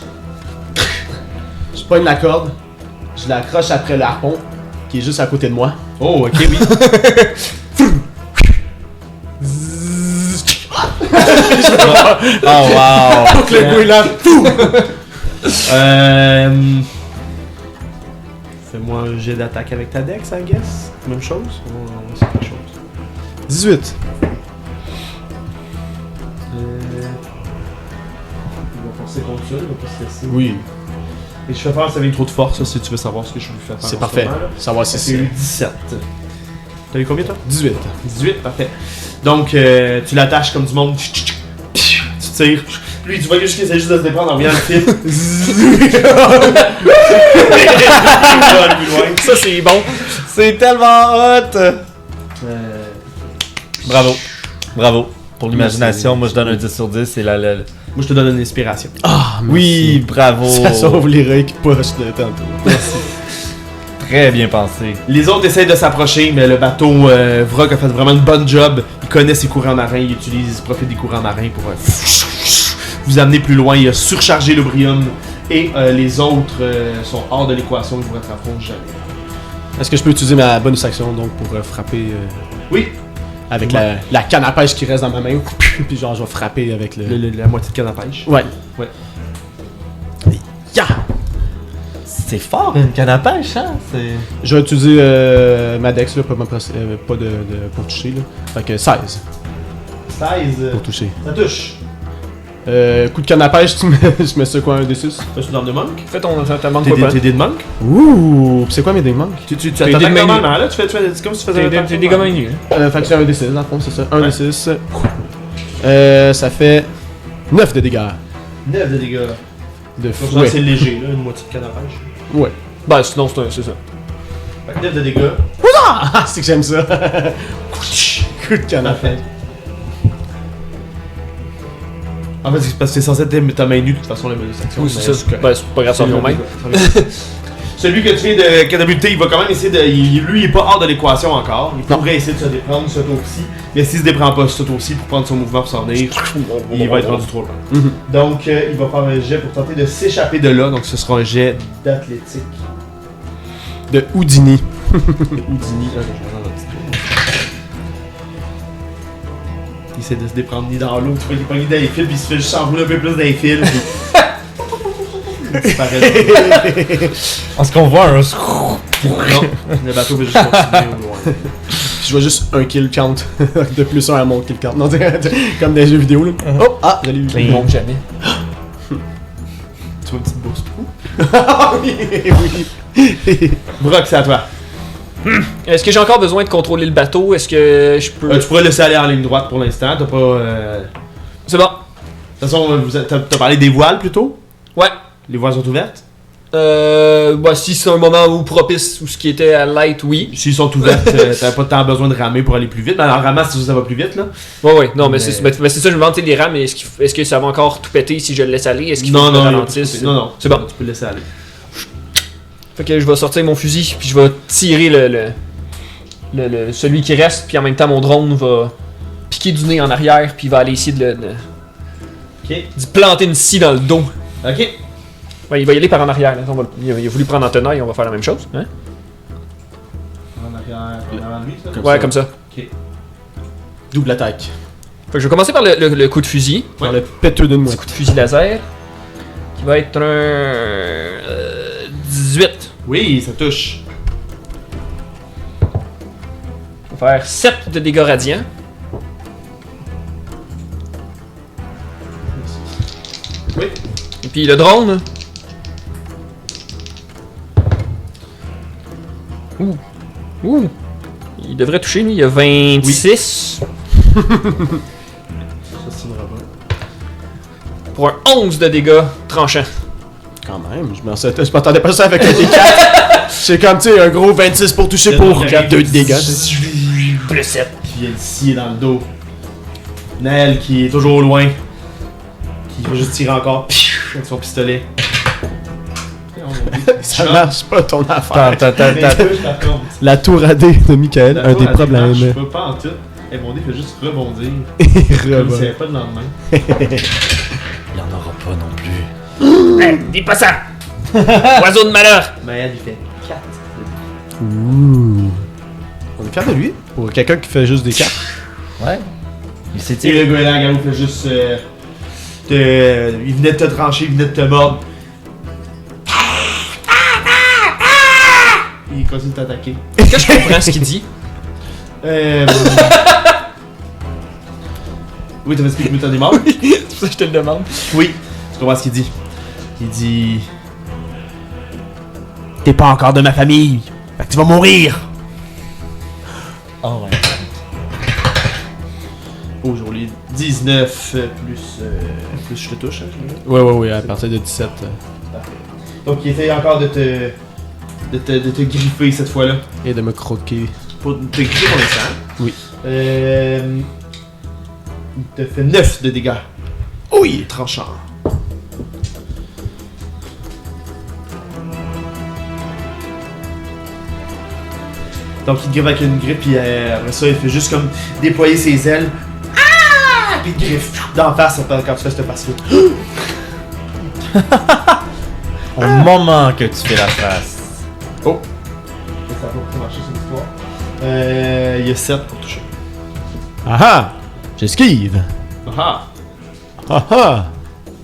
Je pogne la corde. Je l'accroche après le harpon, qui est juste à côté de moi. Oh, ok, oui. Oh wow! Donc le bruit là. Fais-moi un jet d'attaque avec ta dex, I guess. Même chose? On va essayer quelque chose. 18. Il va forcer contre ça, il va pas se laisser. Oui, Et je fais faire, ça avec trop de force, ça, si tu veux savoir ce que je lui fais faire. c'est en parfait. ce moment, là. Savoir si C'est eu c'est 17. T'as eu combien, toi? 18. 18, parfait. Donc, tu l'attaches comme du monde. Tu tires. Lui, tu vois juste qu'il essaie juste de se déprendre en revenant le fil. Ça, c'est bon. C'est tellement hot! Bravo. Bravo. Pour l'imagination, moi je donne un 10 sur 10. C'est la. Moi, je te donne une inspiration. Ah, Oui, bravo! Ça sauve l'héroïque qui push de tantôt. Très bien pensé. Les autres essayent de s'approcher, mais le bateau, Vrock a fait vraiment une bonne job. Il connaît ses courants marins, il profite des courants marins pour vous amener plus loin. Il a surchargé l'Obrium et les autres sont hors de l'équation, ils vous rattraperont jamais. Est-ce que je peux utiliser ma bonus action donc pour frapper Oui, avec la canne à pêche qui reste dans ma main? Puis genre, je vais frapper avec le. la moitié de canne à pêche. Ouais. Ouais. Ya! C'est fort, une canne à pêche, hein? C'est. Je vais utiliser ma dex là, pas pour toucher là. Fait que 16 16, pour toucher. ça touche. Coup de canne à pêche, tu mets ça quoi, un D6? T'as-tu dans de monk? Fais ton manque T'es pas. des dés de monk? Ouh! C'est quoi mes dés manques? Tu T'es attaques des mains normalement, là? C'est comme si tu faisais T'es des gamins nus. Fait que c'est un D6 dans le fond, c'est ça. Un Ouais. D6. Ça fait 9 de dégâts. 9 de dégâts. De Donc, fouet. c'est léger, là, une moitié de canne à pêche. Ouais. Ben, sinon, c'est ça. Fait que 9 de dégâts. Ah! C'est que j'aime ça. Coup de canne à pêche. En fait, c'est parce que c'est censé être ta main nue, de toute façon, la bonus action. Oui, mais c'est ça. correct. Ben, c'est pas grave, ça revient au même. Celui que tu viens de catapulter, il va quand même essayer de. Lui, il est pas hors de l'équation encore. Il Non. pourrait essayer de se déprendre ce tour-ci. Mais s'il se déprend pas ce tour-ci pour prendre son mouvement pour s'en venir, il va être rendu trop loin. Mhm. Donc, il va faire un jet pour tenter de s'échapper de là. Donc, ce sera un jet d'athlétique. De Houdini. Houdini. Ah, je vais prendre un petit tour. Il essaie de se déprendre ni dans l'eau. Tu vois, il est pogné dans les fils, puis il se fait juste s'enrouler un peu plus dans les fils. Puis... il disparaît. Est-ce qu'on voit un. Non, le bateau va juste continuer au loin. Je vois juste un kill count. De plus un à mon kill count. Non, comme dans les jeux vidéo là. Oh! Ah! Je l'ai vu. Ils montent jamais. Tu vois une petite bourse pour Ah oui! Oui! Brock, c'est à toi. Est-ce que j'ai encore besoin de contrôler le bateau? Est-ce que je peux. Tu pourrais laisser aller en ligne droite pour l'instant. T'as pas. C'est bon. De toute façon, t'as parlé des voiles plutôt? Ouais. Les voiles sont ouvertes? Bah, si c'est un moment où propice ou ce qui était à light, oui. S'ils sont ouvertes, t'as pas tant besoin de ramer pour aller plus vite. Mais en ramasse, ça va plus vite, là. Ouais. Non, mais Mais- c'est ça, je me demande, tu sais, les rames, est-ce que ça va encore tout péter si je le laisse aller? Est-ce qu'il faut Non, que je non, le il y a ralentisse? pas de- non. C'est bon. Tu peux le laisser aller. Fait que je vais sortir mon fusil, puis je vais tirer celui qui reste, puis en même temps, mon drone va piquer du nez en arrière, puis il va aller essayer Ok. d'y planter une scie dans le dos. Ok. Ouais, il va y aller par en arrière. Là. Il a voulu prendre en tenaille, on va faire la même chose. Hein? En arrière, de lui, ça? Ouais, comme ça. Double attaque. Fait que je vais commencer par le coup de fusil. Par le péteux d'une Petit mouette. coup de fusil laser. Qui va être un 18. Oui, ça touche. On va faire 7 de dégâts radiants. Oui. Et puis le drone. Ouh. Il devrait toucher, lui. Il y a 26. Ça, c'est une robot. Pour un 11 de dégâts tranchants. Quand même, je m'attendais pas à ça avec un D4. C'est comme, tu sais, un gros 26 pour toucher pour 2 de dégâts. Plus 7. Qui vient de scier dans le dos. Naël qui est toujours au loin. Qui va juste tirer encore. Avec son pistolet. Ça marche pas ton affaire. Attends. La tour AD de Michael, un des problèmes. Je peux pas en tout. Et mon dé fait juste rebondir. Et Comme s'il n'y rebond. avait pas de lendemain. Il y en aura pas non plus. Hey, dis pas ça! Oiseau de malheur! Naël, il fait 4. Ouh. On est fiers de lui. Pour quelqu'un qui fait juste des cartes. Ouais. Il s'est Et tiré. le goéland, Garou fait juste. Il venait de te trancher, il venait de te mordre. Il continue de t'attaquer. Est-ce que je comprends ce qu'il dit? Oui, t'as fait expliquer que t'en es mort? C'est pour ça que je te le demande. Oui, tu comprends ce qu'il dit. Il dit... T'es pas encore de ma famille, fait que tu vas mourir! Oh ouais. Aujourd'hui, 19 plus je te touche, hein, je Ouais, à partir de 17. Parfait. Donc il essaye encore de te griffer cette fois-là. Et de me croquer. Pour te griffer pour l'instant. Oui. Il te fait 9 de dégâts. Oui, tranchant. Donc il te griffe avec une griffe, puis après ça, il fait juste comme déployer ses ailes. Ah! Puis il te griffe d'en face quand tu fais cette passe-là. Au moment que tu fais la face. Oh! Ça va pas marcher cette histoire. Il y a 7 pour toucher. Ah! J'esquive! Ah! Ah!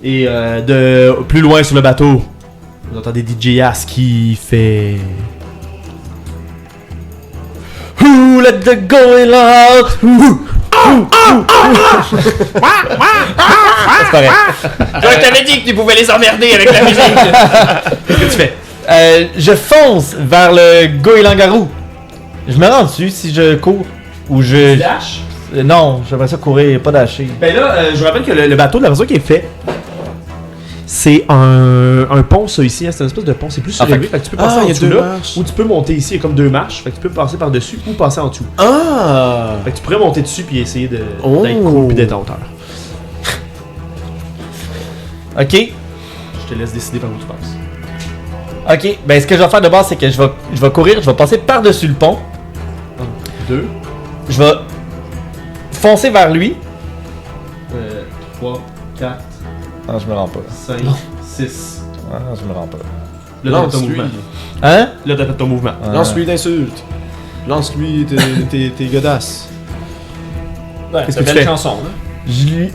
Et de plus loin sur le bateau, vous entendez DJ Ass qui fait... Who let the going out? C'est pareil. Je t'avais dit que tu pouvais les emmerder avec la musique. Qu'est-ce que tu fais? Je fonce vers le goéland-garou. Je me rends dessus si je cours. Ou je... Dash? Non, j'aimerais ça courir, pas dasher. Ben là, je vous rappelle que le bateau de la façon qui est fait, c'est un pont, ça ici, hein, c'est une espèce de pont, c'est plus surélevé, fait que tu peux passer Ah, en il y a dessous deux là, marches. ou tu peux monter ici, il y a comme 2 marches, fait que tu peux passer par-dessus ou passer en dessous. Ah! Fait que tu pourrais monter dessus puis essayer d'être Oh. cool puis d'être en hauteur. Ok. Je te laisse décider par où tu passes. Ok. Ben ce que je vais faire de base, c'est que je vais courir, je vais passer par-dessus le pont. 2, Je vais foncer vers lui. 3, 4, Non, je me rends pas. 5, 6. Ah, je me rends pas. Là, t'as fait ton mouvement. Hein? Là, t'as fait ton mouvement. Lance-lui d'insultes. Lance-lui tes godasses. Ouais, Qu'est-ce c'est que une tu belle fais? chanson, là. Je lui...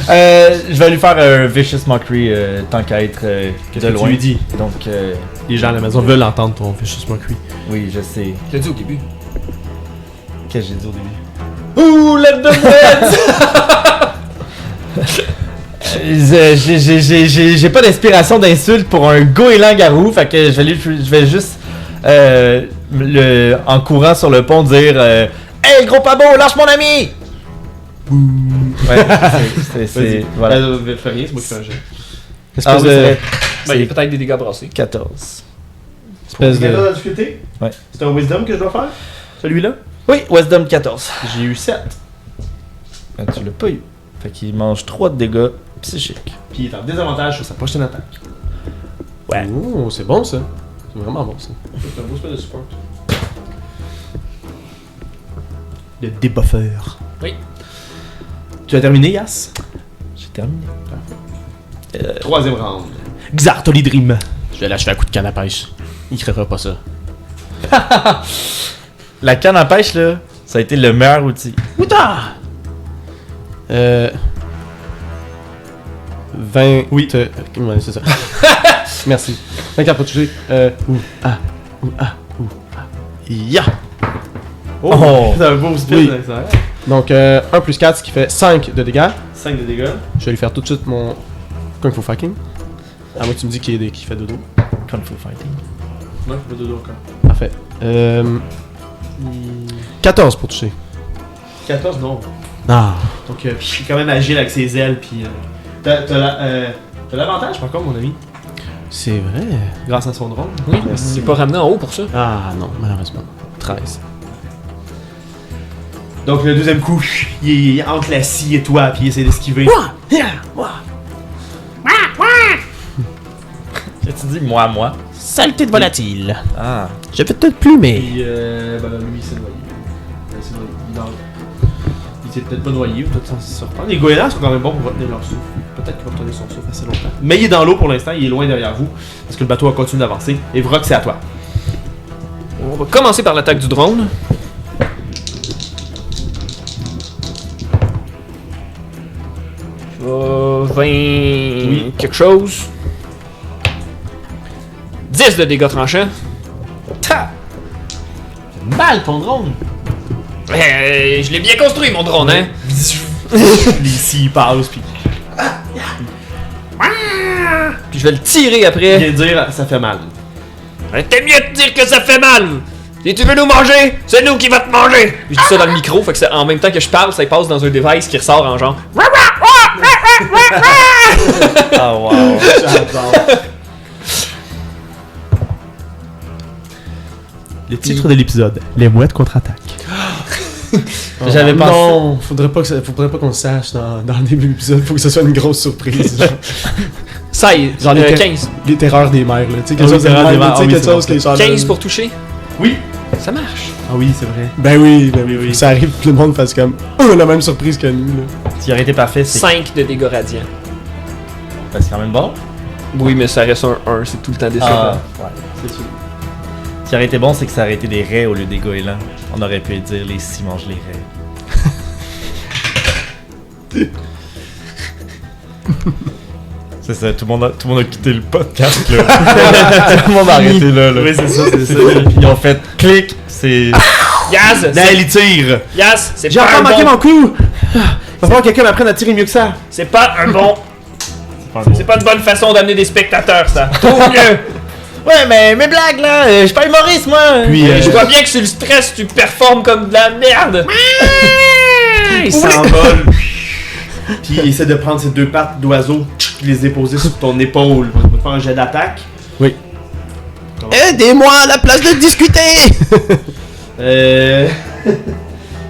je vais lui faire un Vicious Mockery tant qu'à être Qu'est-ce de que loin. tu lui dis? Donc, Les gens à la maison veulent entendre ton Vicious Mockery. oui, je sais. Je l'ai dit au début. Qu'est-ce que j'ai dit au début? Ouh, let the bread! J'ai pas d'inspiration d'insulte pour un goéland-garou, fait que je vais juste en courant sur le pont dire Hey gros pabo, lâche mon ami! Ouais, c'est voilà. Fais rien, c'est moi qui fais un jeu. Ah, oui, c'est vrai. Ben, il y a peut-être des dégâts brassés. 14. Espèce de... la difficulté? Ouais. C'est un Wisdom que je dois faire? Celui-là? Oui, Wisdom 14. J'ai eu 7. Ah, tu l'as pas eu. Fait qu'il mange 3 de dégâts psychiques. Puis il est en désavantage sur sa prochaine attaque. Ouais. Oh, c'est bon ça. C'est vraiment bon ça. C'est un beau spell de support. Le débuffeur. Oui. Tu as terminé, Yas? J'ai terminé. Troisième round. Xartolidrim. Je vais l'achever à coup de canne à pêche. Il créera pas ça. La canne à pêche, là, ça a été le meilleur outil. Outa! 20. Oui. Ouais, c'est ça. Merci. 24 pour toucher. Ya! Oh. C'est un beau spell, Oui. ça. Donc, 1 plus 4, ce qui fait 5 de dégâts. 5 de dégâts. Je vais lui faire tout de suite mon Kung Fu Fighting. À moi, tu me dis qu'il fait dodo. Kung Fu Fighting. Ouais, pas de dos encore. Parfait. 14 pour toucher. 14, non. Ah. Donc, il est quand même agile avec ses ailes, puis... T'as l'avantage, par contre, mon ami. C'est vrai. Grâce à son drone. Oui, c'est pas ramené en haut pour ça. Ah non, malheureusement. 13. Donc, le deuxième coup, il est entre la scie et toi, puis il essaie d'esquiver. Qu'est-ce que tu dis, moi? Saleté de volatile. Ah. Je vais peut-être plumer. Puis, lui, il s'est noyé. Il s'est peut-être pas noyé, ou peut-être censé se reprendre. Les goélands sont quand même bons pour retenir leur souffle. Peut-être qu'il va retenir son souffle assez longtemps. Mais il est dans l'eau pour l'instant, il est loin derrière vous, parce que le bateau va continuer d'avancer. Et Vrock, c'est à toi. On va commencer par l'attaque du drone. Je vais 20 quelque chose. 10 de dégâts tranchants. Ta! Mal ton drone! Je l'ai bien construit mon drone, hein? Les scies passent, puis Puis je vais le tirer il après. vient de dire ça fait mal. T'es mieux de dire que ça fait mal! Si tu veux nous manger, c'est nous qui va te manger! Je dis ça dans le micro, fait que en même temps que je parle, ça passe dans un device qui ressort en genre. Ah wow! J'adore. Le titre de l'épisode, les mouettes contre-attaquent. J'avais pensé... Non, faudrait pas qu'on le sache dans le début de l'épisode. Faut que ce soit une grosse surprise. Genre, Ça y est, Genre les 15. les terreurs des mères, là. Tu sais, quelque Ah oui, chose de terreurs des même, mères, tu sais, ah oui, quelque c'est chose bon, que les gens 15 pour toucher? Oui. Ça marche. Ah oui, c'est vrai. Ben oui, Oui, oui. Ça arrive que tout le monde fasse comme la même surprise que nous, là. Ce qui aurait été parfait, c'est... 5 de dégâts radiants. C'est quand même bon. Oui, mais ça reste un 1, c'est tout le temps décevant. Ah, ouais, c'est sûr. Ce qui aurait été bon, c'est que ça aurait été des raies au lieu des goélands. On aurait pu dire les scies mangent les raies. C'est ça, tout le monde a quitté le podcast là. Tout le monde a arrêté là. Oui, c'est ça, c'est ça. Ils ont fait clic, c'est. Yaz! Là, il tire. Yaz! C'est J'ai pas encore un manqué bon... mon coup. Va falloir que quelqu'un m'apprenne à tirer mieux que ça. C'est pas un bon... C'est pas une bonne façon d'amener des spectateurs, ça. Trouve mieux! Ouais, mais mes blagues là, je suis pas humoriste moi. Puis, Je vois bien que sur le stress, tu performes comme de la merde! il s'envole. Puis il essaie de prendre ses deux pattes d'oiseau, les déposer sur ton épaule pour faire un jet d'attaque. Oui. Aidez-moi à la place de discuter. Il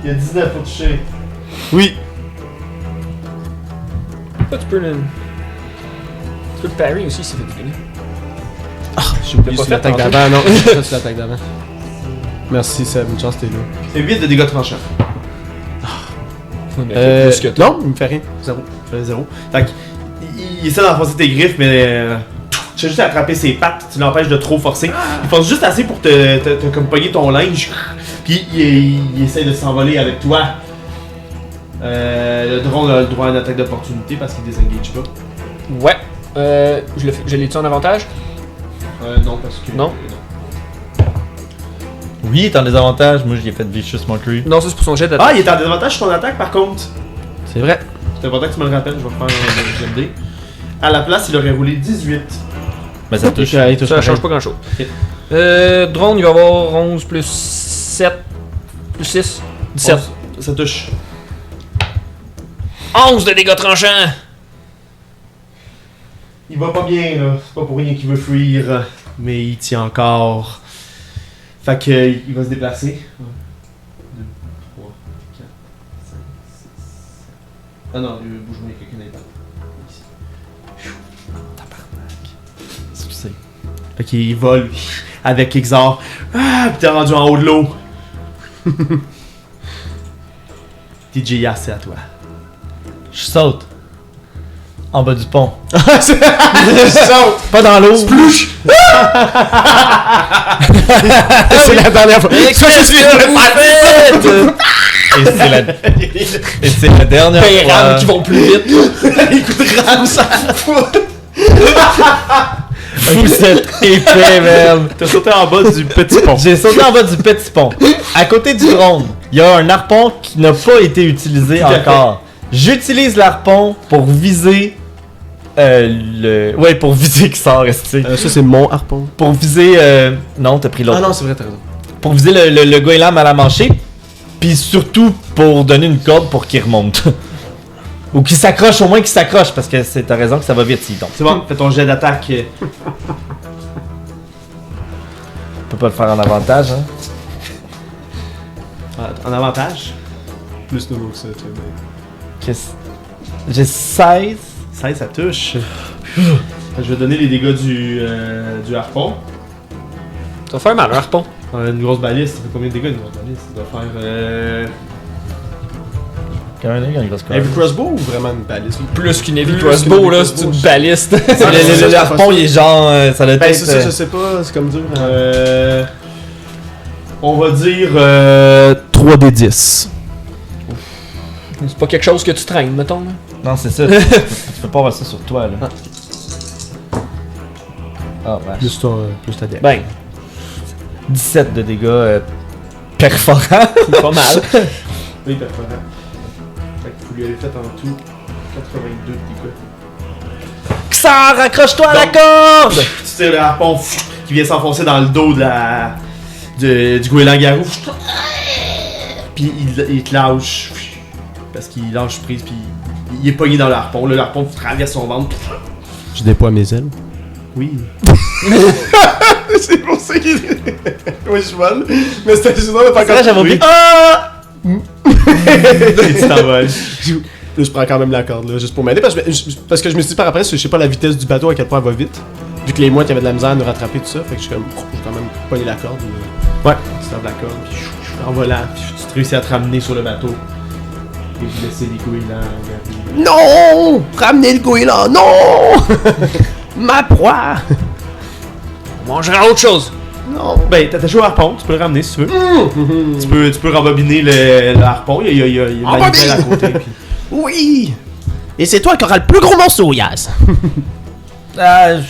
y a 19 pour toucher. Oui. Tu peux le parry aussi, c'est fait du bien. J'ai oublié pas sur fait l'attaque tantôt. d'avant, non. J'ai pas sur l'attaque d'avant. Merci Seb, une chance t'es là. C'est 8 de dégâts tranchants. Plus que toi. Non, il me fait rien. Zéro. Ça fait 0. Fait il essaie d'enfoncer tes griffes, mais tu as juste à attraper ses pattes, tu l'empêches de trop forcer. Il force juste assez pour te comme pogner ton linge, puis il essaie de s'envoler avec toi. Le drone a le droit à une attaque d'opportunité parce qu'il désengage pas. Ouais. Je l'ai-tu en avantage? Non, parce que. Non. Oui, t'as des avantages. Moi, j'ai fait Vicious Mockery. Non, ça c'est pour son jet d'attaque. Ah, il est en désavantage sur ton attaque par contre. C'est vrai. C'est important que tu me le rappelles, je vais refaire un GMD. À la place, il aurait roulé 18. Mais ça touche. Ça change pas grand chose. Ok. Drone, il va avoir 11 plus 7 plus 6. 17. Ça touche. 11 de dégâts tranchants! Il va pas bien là, c'est pas pour rien qu'il veut fuir, mais il tient encore. Fait que il va se déplacer. 1, 2, 3, 4, 5, 6, 7. Ah non, bouge-moi, il y a quelqu'un dans les pattes. Ici. Tabarnak. Excusez. Fait qu'il vole avec Exar. Ah, pis t'es rendu en haut de l'eau. DJ Yas, c'est à toi. Je saute. En bas du pont. Je saute! Pas dans l'eau. Splouche! C'est la dernière fois. Et c'est la dernière Les rames fois. qui vont plus vite. Les coups de rame, ça fout! Vous êtes épais, man. T'as sauté en bas du petit pont. J'ai sauté en bas du petit pont. À côté du drone, il y a un harpon qui n'a pas été utilisé Tout à fait. encore. J'utilise l'harpon pour viser Ouais, pour viser Xar, esti. Ça, c'est mon harpon. Pour viser. Non, t'as pris l'autre. Ah non, c'est vrai, t'as raison. Pour viser le goéland mal à manger. Puis surtout pour donner une corde pour qu'il remonte. Ou qu'il s'accroche, au moins qu'il s'accroche, parce que t'as raison que ça va vite s'il tombe. C'est bon, fais ton jet d'attaque. On peut pas le faire en avantage, hein. En avantage. Plus de mots que ça, tu vois. Qu'est-ce- J'ai 16. 16, ça touche. Je vais donner les dégâts du harpon. Ça va faire mal, un harpon. Une grosse balise, ça fait combien de dégâts une grosse balise? Ça doit faire. Quand même, il y a une grosse corde. Heavy crossbow ou vraiment une balise? Plus qu'une heavy Plus crossbow, qu'une là, heavy c'est crossbow. une baliste. Le harpon, il est genre. Ça doit Ben, être. c'est ça, je sais pas, c'est comme dur. On va dire 3d10. C'est pas quelque chose que tu traînes, mettons, là. Non, c'est ça. Tu peux pas avoir ça sur toi, là. Ah, vache. Plus ta deck. Ben, 17 de dégâts perforants. c'est pas mal. Oui, perforant. Fait que vous lui avez fait en tout 82 de dégâts. Xar, accroche-toi à la Donc- corde! Tu tires le harpon qui vient s'enfoncer dans le dos du goéland garou. Puis il te lâche. Parce qu'il lâche prise, puis il est pogné dans le harpon. Le harpon traverse son ventre. Je déploie mes ailes. Oui. C'est pour ça qu'il est. Oui, je vole. Mais c'était juste de pas Ça, j'avais oublié. Ah! Et tu t'envoles. Là, je prends quand même la corde, là, juste pour m'aider. Parce que je me suis dit par après, je sais pas la vitesse du bateau, à quel point elle va vite. Vu que les mouettes avaient de la misère à nous rattraper, tout ça. Fait que je suis comme, j'ai quand même pogné la corde. Ouais. Tu tires la corde, puis en volant, puis tu te réussis à te ramener sur le bateau. Et vous laissez les goélands. Non! Ramenez le goéland, non! Ma proie! On mangera autre chose. Non! Ben, t'as joué au harpon, tu peux le ramener si tu veux. Tu peux rembobiner le harpon, il y a une manivelle à côté. Puis... Oui! Et c'est toi qui auras le plus gros morceau, Yas! Ouais!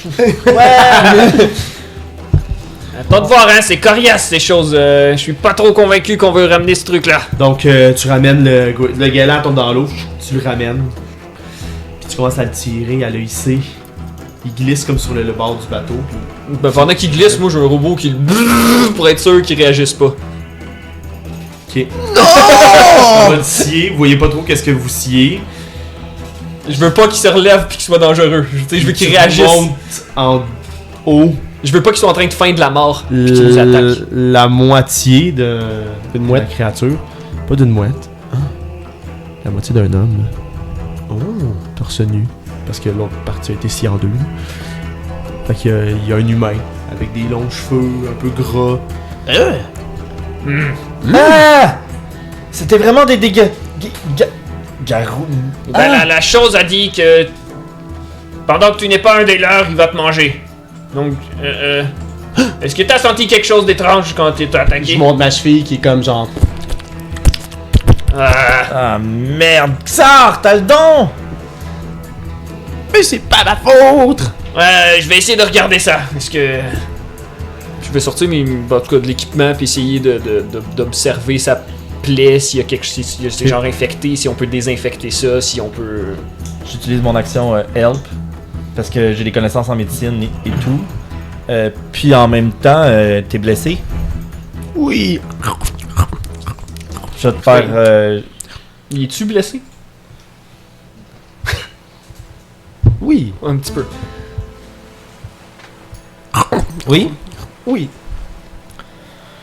Pas de voir, hein, c'est coriace ces choses. Je suis pas trop convaincu qu'on veut ramener ce truc-là. Donc, tu ramènes le goéland tombe dans l'eau, tu le ramènes. Puis tu commences à le tirer, à le hisser. Il glisse comme sur le bord du bateau. Puis... Ben, pendant qu'il glisse, moi j'ai un robot qui pour être sûr qu'il réagisse pas. Ok. On va le scier, vous voyez pas trop qu'est-ce que vous sciez. Je veux pas qu'il se relève pis qu'il soit dangereux. Tu sais, je veux qu'il réagisse. monte en haut. Je veux pas qu'il soit en train de feindre la mort pis qu'il nous attaque. La moitié d'une Une mouette mouette. créature. Pas d'une mouette. La moitié d'un homme. Oh, torse nu. Parce que l'autre partie a été sciée en deux. Fait qu'il y a un humain avec des longs cheveux, un peu gras. Ah! C'était vraiment des dégâts. Garou. Ben, la chose a dit que pendant que tu n'es pas un des leurs, il va te manger. Donc, est-ce que t'as senti quelque chose d'étrange quand t'es Je attaqué? montre ma cheville qui est comme genre. Ah merde! Xar, t'as le don! Mais c'est pas ma faute! Ouais, je vais essayer de regarder ça. Est-ce que. Je vais sortir en tout cas, de l'équipement puis essayer d'observer sa plaie, s'il y a quelque chose, si c'est genre infecté, si on peut désinfecter ça, si on peut. J'utilise mon action Help parce que j'ai des connaissances en médecine et tout. Puis en même temps, t'es blessé. Oui! Je vais te faire. Y es-tu blessé? Oui! Un petit peu. Oui? Oui!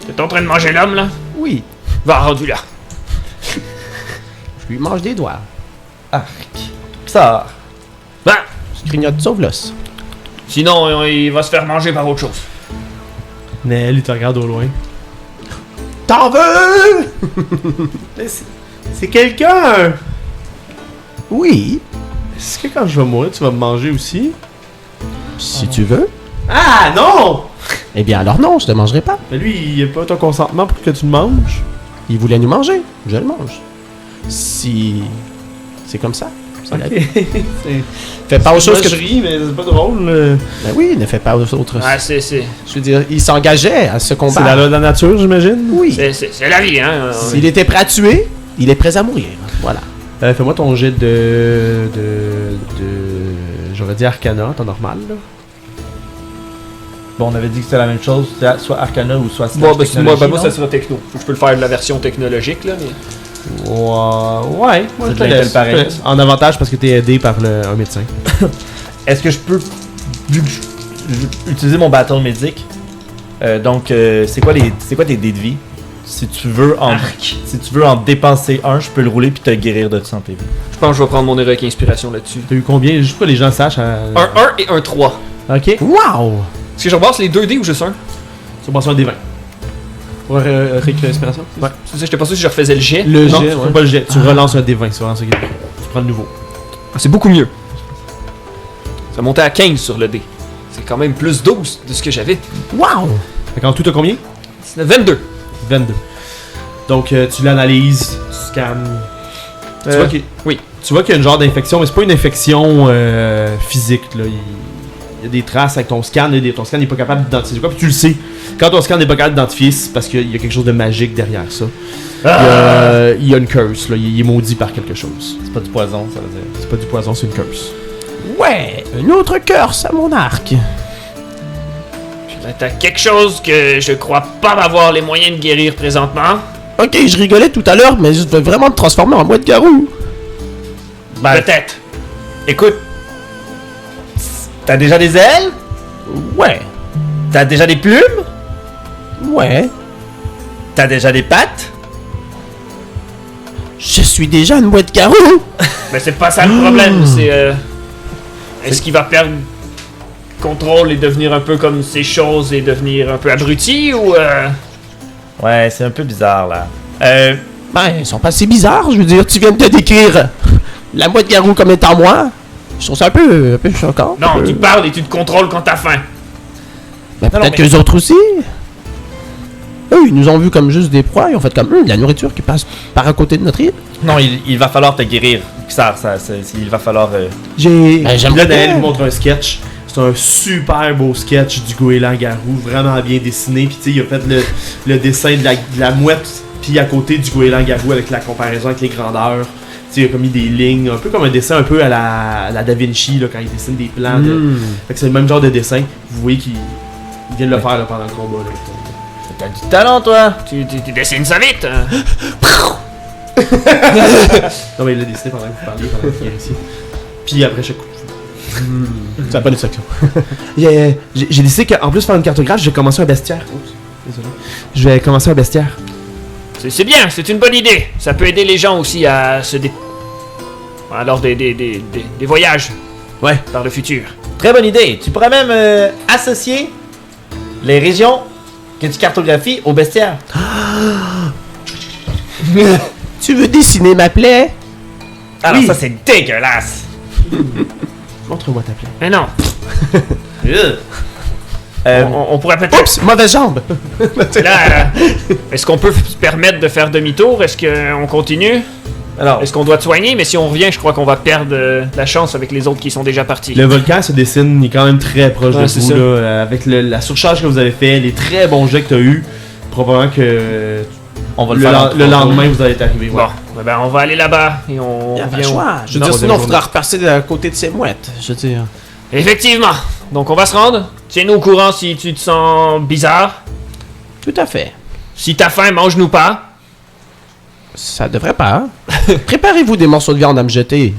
T'es en train de manger l'homme là? Oui! Va, rendu là. Je lui mange des doigts. Xar. Ben, Je grignote sauve l'os. sinon il va se faire manger par autre chose. Nell, il te regarde au loin. T'en veux? C'est quelqu'un! Oui! Est-ce que quand je vais mourir, tu vas me manger aussi? Si tu veux. Ah non! Eh bien alors non, je te mangerai pas. Mais lui, il a pas ton consentement pour que tu le manges. Il voulait nous manger. Je le mange. Si... C'est comme ça. C'est la vie. Fais pas autre chose que... je ris, mais c'est pas drôle. Ben oui, ne fais pas autre... Ah, c'est Je veux dire, il s'engageait à ce C'est combat. la loi de la nature, j'imagine? Oui. c'est la vie, hein. S'il était prêt à tuer, il est prêt à mourir. Voilà. Fais-moi ton jet de J'aurais dit Arcana, temps normal, là. Bon, on avait dit que c'était la même chose, soit Arcana ou soit Bon, slash moi, technologie, ça non? sera techno. Faut que je peux le faire de la version technologique, là, mais... Ouais, C'est je de te l'intel laisse. pareil. En avantage parce que t'es aidé par un médecin. Est-ce que je peux, vu que je vais utiliser mon bâton médic, donc c'est quoi tes dés de vie? Si tu veux en dépenser un, je peux le rouler puis te guérir de 100 PV. Je pense que je vais prendre mon Heroic Inspiration là-dessus. T'as eu combien? Juste pour que les gens sachent. Un 1 et un 3. Ok. Wow! Est-ce que je repasse les 2 dés ou juste un? Tu vas passer un des 20. Pour récupération? Ouais. C'est ça, j'étais pas sûr si je refaisais le jet. Le Non, jet, tu ouais. fais pas le jet. Tu relances un D20, c'est vraiment ça qui est. Tu prends le nouveau. Ah, c'est beaucoup mieux. Ça montait à 15 sur le dé. C'est quand même plus 12 de ce que j'avais. Wow! Fait qu'en tout, t'as combien? 22. 22. Donc, tu l'analyses, tu scannes. Tu vois qu'il oui. Tu vois qu'il y a une genre d'infection, mais c'est pas une infection physique. Là. Il y a des traces avec ton scan, ton scan n'est pas capable d'identifier quoi, puis tu le sais. Quand ton scan n'est pas capable d'identifier, c'est parce qu'il y a quelque chose de magique derrière ça. Il y a une curse, là. Il est maudit par quelque chose. C'est pas du poison, ça veut dire. C'est pas du poison, c'est une curse. Ouais! Une autre curse à mon arc! T'as quelque chose que je crois pas m'avoir les moyens de guérir présentement. Ok, je rigolais tout à l'heure, mais je veux vraiment te transformer en mouette garou! Ben, Peut-être. écoute, t'as déjà des ailes? Ouais! T'as déjà des plumes? Ouais! T'as déjà des pattes? Je suis déjà une mouette garou! Mais c'est pas ça le problème, c'est est-ce qu'il va perdre contrôle et devenir un peu comme ces choses et devenir un peu abruti ou Ouais, c'est un peu bizarre là. Ben, ils sont pas si bizarres, je veux dire, tu viens de te décrire la mouette garou comme étant moi. Je trouve ça un peu choquant. un Non, peu. tu parles et tu te contrôles quand t'as faim. Ben, Non, peut-être mais- que les autres aussi. Eux, ils nous ont vus comme juste des proies, ils ont fait comme de la nourriture qui passe par à côté de notre île. Non, il va falloir te guérir. Xar, il va falloir. Ben, Puis j'aimerais là, Daniel bien. lui montre un sketch. C'est un super beau sketch du goéland garou, vraiment bien dessiné. Puis tu sais, il a fait le dessin de la mouette, puis à côté du goéland garou avec la comparaison avec les grandeurs. Tu sais, il a comme mis des lignes, un peu comme un dessin un peu à la Da Vinci, là, quand il dessine des plans. Fait que c'est le même genre de dessin. Vous voyez qu'il vient de le faire là, pendant le combat. Là. T'as du talent, toi! Tu dessines ça vite. hein. Non, mais il l'a dessiné pendant que vous parliez, pendant qu'il est ici. Puis après, chaque coup de feu. Ça n'a pas de section. J'ai décidé qu'en plus de faire une cartographe, j'ai commencé un bestiaire. Oups, désolé. Je vais commencer un bestiaire. C'est bien, c'est une bonne idée. Ça peut aider les gens aussi à se lors des voyages. Ouais. Par le futur. Très bonne idée. Tu pourrais même associer les régions que tu cartographies au bestiaire. Tu veux dessiner ma plaie? Alors Oui. ça, c'est dégueulasse! Montre-moi ta plaie. Mais non, on pourrait peut-être... Oups, mauvaise jambe! Là, est-ce qu'on peut se permettre de faire demi-tour? Est-ce qu'on continue? Alors, Est-ce qu'on doit te soigner? Mais si on revient, je crois qu'on va perdre la chance avec les autres qui sont déjà partis. Le volcan se dessine, il est quand même très proche Ouais, de c'est vous. ça. Là, avec la surcharge que vous avez fait, les très bons jets que tu as eu. Probablement que on va le le, faire. lan- entre le autres. lendemain, vous allez être arrivé. Bon, ben, on va aller là-bas et on Y a pas revient. le choix. Je veux Non, dire, on sinon, il va- faudra repasser à côté de ces mouettes. Je veux dire. Effectivement. Donc on va se rendre. Tiens-nous au courant si tu te sens bizarre. Tout à fait. Si t'as faim, mange-nous pas. Ça devrait pas. Hein? Préparez-vous des morceaux de viande à me jeter.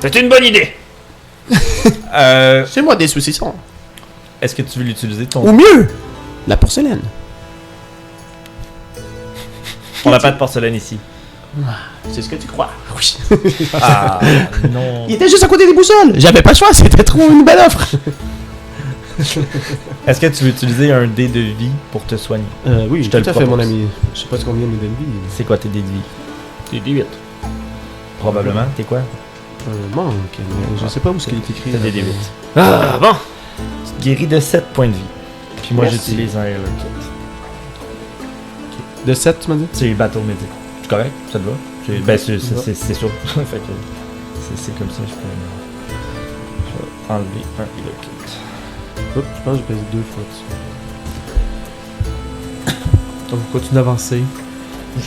C'est une bonne idée. C'est moi des saucissons. Est-ce que tu veux l'utiliser ton. Ou mieux, la porcelaine. On n'a pas de porcelaine ici. C'est ce que tu crois. Oui. Ah non. Il était juste à côté des boussoles. J'avais pas le choix, c'était trop une belle offre. Est-ce que tu veux utiliser un dé de vie pour te soigner? Oui, Je te tout le à fait, mon propose. ami. Je sais pas combien mes vie. C'est quoi tes dés de vie? C'est 18. Probablement. T'es quoi? Manque, mais je sais pas où ce qu'il est écrit. T'as des là. D8. Ah bon. Tu te guéris de 7 points de vie. Puis moi, Merci. j'utilise un healer kit. De 7, tu m'as dit? C'est battle medic. C'est correct? Ça te va? Ben, c'est sûr. Fait que c'est comme ça, je peux enlever un healer kit. Oups, je pense que j'ai pesé 2 fois dessus. Donc, continue d'avancer. Je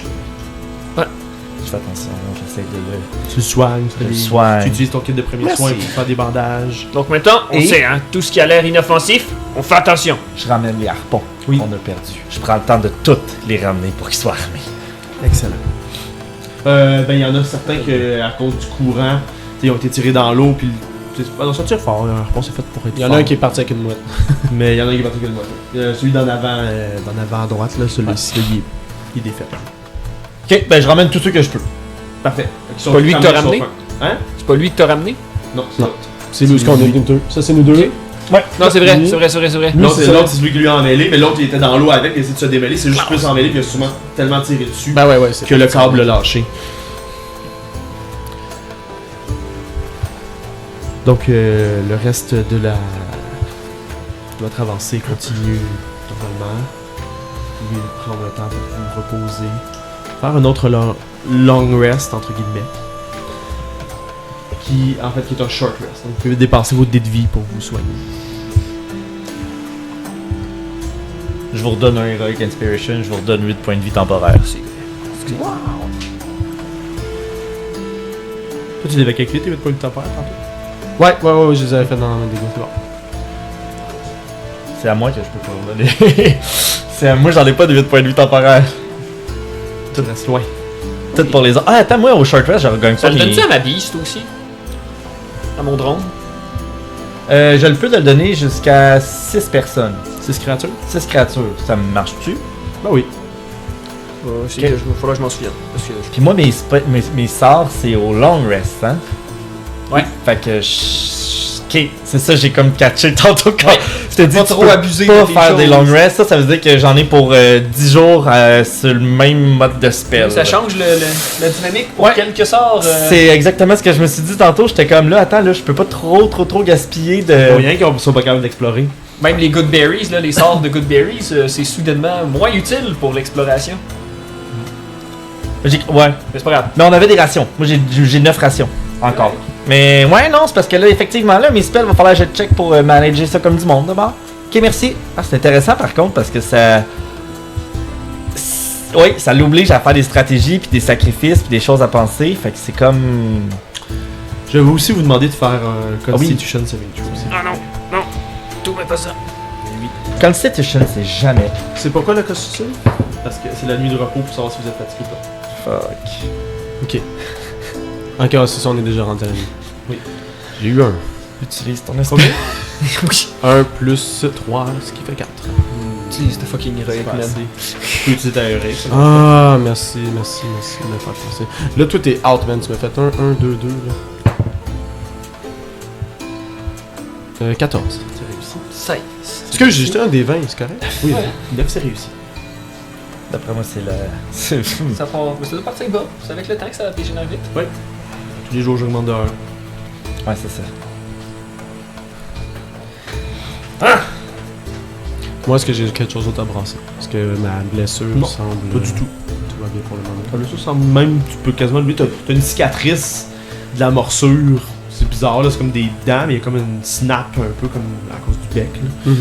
fais attention, j'essaie de Tu le soignes, tu, fais le des- soigne. tu utilises ton kit de premiers Merci. soins pour faire des bandages. Donc maintenant, on Et- sait, hein, tout ce qui a l'air inoffensif, on fait attention. Je ramène les harpons Oui. qu'on a perdus. Je prends le temps de toutes les ramener pour qu'ils soient armés. Excellent. Ben, il y en a certains que, à cause du courant, ils ont été tirés dans l'eau, puis ça tire fort. La réponse est faite pour être Il y en fort. a un qui est parti avec une mouette. Mais il y en a un qui est parti avec une moto. Celui d'en avant à droite, là, celui-ci, là, il est défait. Ok, ben je ramène tous ceux que je peux. Parfait. C'est pas lui que t'as ramené? Hein? C'est pas lui que t'as ramené? Non, c'est Non. l'autre. C'est nous ce qu'on a, nous deux. Ça, c'est nous deux. Non, c'est vrai, Lui. c'est vrai, c'est vrai, c'est vrai. L'autre, c'est c'est ça. l'autre, c'est celui qui lui a emmêlé, mais l'autre, il était dans l'eau avec, il essaie de se démêler, c'est juste plus emmêlé, puis il a souvent tellement tiré dessus Ben ouais, c'est que le câble l'a lâché. Donc, le reste de votre avancée continue normalement. Vous pouvez prendre le temps pour vous reposer. Faire un autre long rest, entre guillemets. Qui, en fait, qui est un short rest. Donc, vous pouvez dépenser votre dé de vie pour vous soigner. Je vous redonne un Heroic Inspiration, je vous redonne 8 points de vie temporaires. Toi, tu l'avais calculé, tes 8 points de temporaire tantôt? Ouais, je les avais fait dans mes dégâts, c'est bon. C'est à moi que je peux pas vous donner. C'est à moi, j'en ai pas de 8 points de vie temporaires. Tu restes loin. Peut-être pour les autres. Ah, attends, moi au short rest, je regagne Ça pas. le mes- donne-tu à ma beast aussi? À mon drone? Je le peux de le donner jusqu'à 6 personnes. 6 créatures? 6 créatures. Ça me marche-tu? Bah oui. Il Ok. faudra que je m'en souvienne. Parce que Puis moi, mes sorts, c'est au long rest, hein? Ouais. Fait que ok, c'est ça, j'ai comme catché tantôt quand Ouais. je t'ai dit Pas tu trop peux abuser pas de tes faire des choses. long rests. Ça veut dire que j'en ai pour 10 jours sur le même mode de spell. ça change la dynamique pour Ouais. quelques sorts. C'est exactement ce que je me suis dit tantôt. J'étais comme là, attends, là, je peux pas trop gaspiller de. Pour rien qu'on soit pas capable d'explorer. Même les Good Berries, là, les sorts de Good Berries, c'est soudainement moins utile pour l'exploration. Ouais, Mais c'est pas grave. mais on avait des rations. Moi, j'ai 9 rations encore. Ouais. Mais ouais, non, c'est parce que là, effectivement, là, mes spells, va falloir que je check pour manager ça comme du monde d'abord. Ok, merci. Ah, c'est intéressant par contre parce que ça. Oui, ça l'oblige à faire des stratégies, puis des sacrifices, puis des choses à penser. Fait que c'est comme. Je vais aussi vous demander de faire un Ah oui. Constitution saving throw aussi. Ah non, non, tout mais pas ça. Constitution, c'est jamais. C'est pourquoi la Constitution? Parce que c'est la nuit de repos pour savoir si vous êtes fatigué ou pas. Fuck. Ok. Ok, c'est ça, on est déjà rendu à la nuit. J'ai eu un. Utilise ton esprit. Oui, 1 plus 3, ce qui fait 4. utilise ta fucking héroïque, C'est pas man. assez. Tu peux utiliser ta Heroic. Ah, merci de me faire penser. Là, toi, t'es out, man. Tu m'as fait 1, 2, là. 14. C'est réussi. 16. Est-ce que j'ai jeté un des 20, c'est correct? Oui. 9, c'est réussi. D'après moi, c'est la. c'est- Ça doit partir bas. C'est avec le temps que ça dégénère vite. Tous les jours, j'augmente de 1. Ouais, c'est ça. Moi, est-ce que j'ai quelque chose d'autre à brasser? Est-ce que ma blessure Non, semble... Pas du tout. Tout va bien pour le moment. Comme ça semble même, tu peux quasiment le t'as une cicatrice de la morsure. C'est bizarre, là, c'est comme des dents, mais il y a comme une snap un peu comme à cause du bec. Là.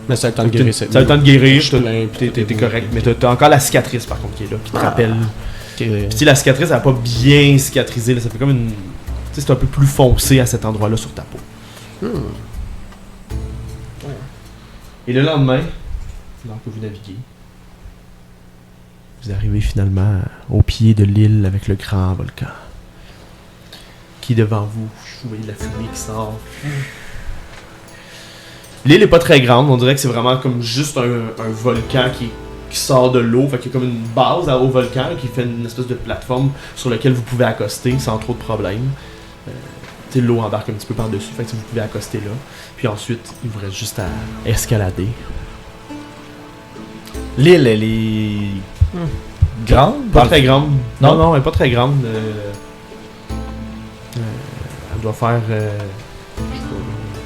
Mais ça a le temps de guérir cette Ça a le temps de guérir, Je suis plein, puis t'es correct, mais t'as encore la cicatrice par contre qui est là, qui te rappelle. Ok. Puis tu sais, la cicatrice, elle a pas bien cicatrisé, là, ça fait comme une. Tu sais, c'est un peu plus foncé à cet endroit-là sur ta peau. Et le lendemain, alors que vous naviguez, vous arrivez finalement au pied de l'île avec le grand volcan. Qui devant vous, vous voyez la fumée qui sort. L'île est pas très grande, on dirait que c'est vraiment comme juste un volcan qui sort de l'eau, fait qu'il y a comme une base au volcan qui fait une espèce de plateforme sur laquelle vous pouvez accoster sans trop de problèmes. Tu sais, l'eau embarque un petit peu par-dessus, fait que vous pouvez accoster là. Puis ensuite, il vous reste juste à escalader. L'île, elle est. grande? Pas très grande. Non? Non, elle est pas très grande. Elle doit faire.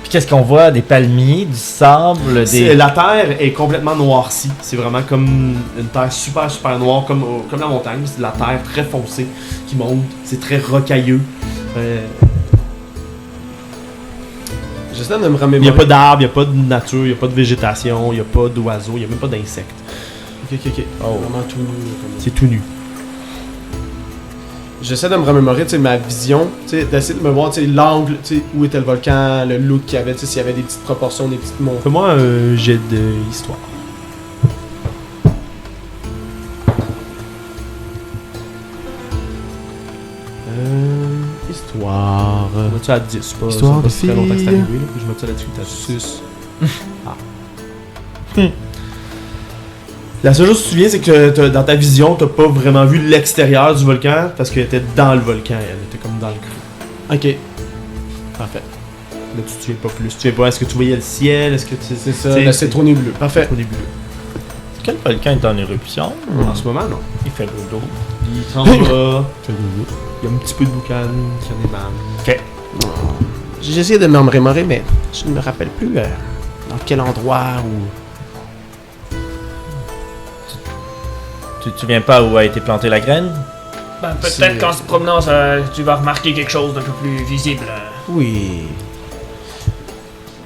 Puis qu'est-ce qu'on voit? Des palmiers, du sable, des. La terre est complètement noircie. C'est vraiment comme une terre super super noire, comme la montagne. C'est de la terre très foncée qui monte. C'est très rocailleux. J'essaie de me Il n'y a remémorer. pas d'arbres, il n'y a pas de nature, il n'y a pas de végétation, il n'y a pas d'oiseaux, il n'y a même pas d'insectes. Ok. Oh. Vraiment tout nu. Comme... C'est tout nu. J'essaie de me remémorer, tu sais, ma vision, tu sais, d'essayer de me voir, tu sais, l'angle, tu sais, où était le volcan, le look qu'il y avait, tu sais, s'il y avait des petites proportions, des petites montées. Fais-moi un jet d'histoire. Histoire. On va-tu à 10, pas, Histoire c'est pas de très longtemps que c'est fille. arrivé, là, puis je mets ça là-dessus, t'as 6. La seule chose que tu te souviens, c'est que dans ta vision, t'as pas vraiment vu l'extérieur du volcan, parce qu'elle était dans le volcan, elle était comme dans le creux. Ok. Parfait. Là, tu te souviens pas plus. Tu te souviens pas, est-ce que tu voyais le ciel, est-ce que tu... C'est ça, là, c'est trop nébuleux. Parfait. au début. Quel volcan est en éruption? En ce moment, non. Il fait dodo. Il s'en va, il y a un petit peu de boucan qui en émane. J'ai essayé de me remémorer, mais je ne me rappelle plus dans quel endroit ou... Tu te souviens pas où a été plantée la graine? Ben, C'est- peut-être qu'en se promenant, tu vas remarquer quelque chose d'un peu plus visible. Oui.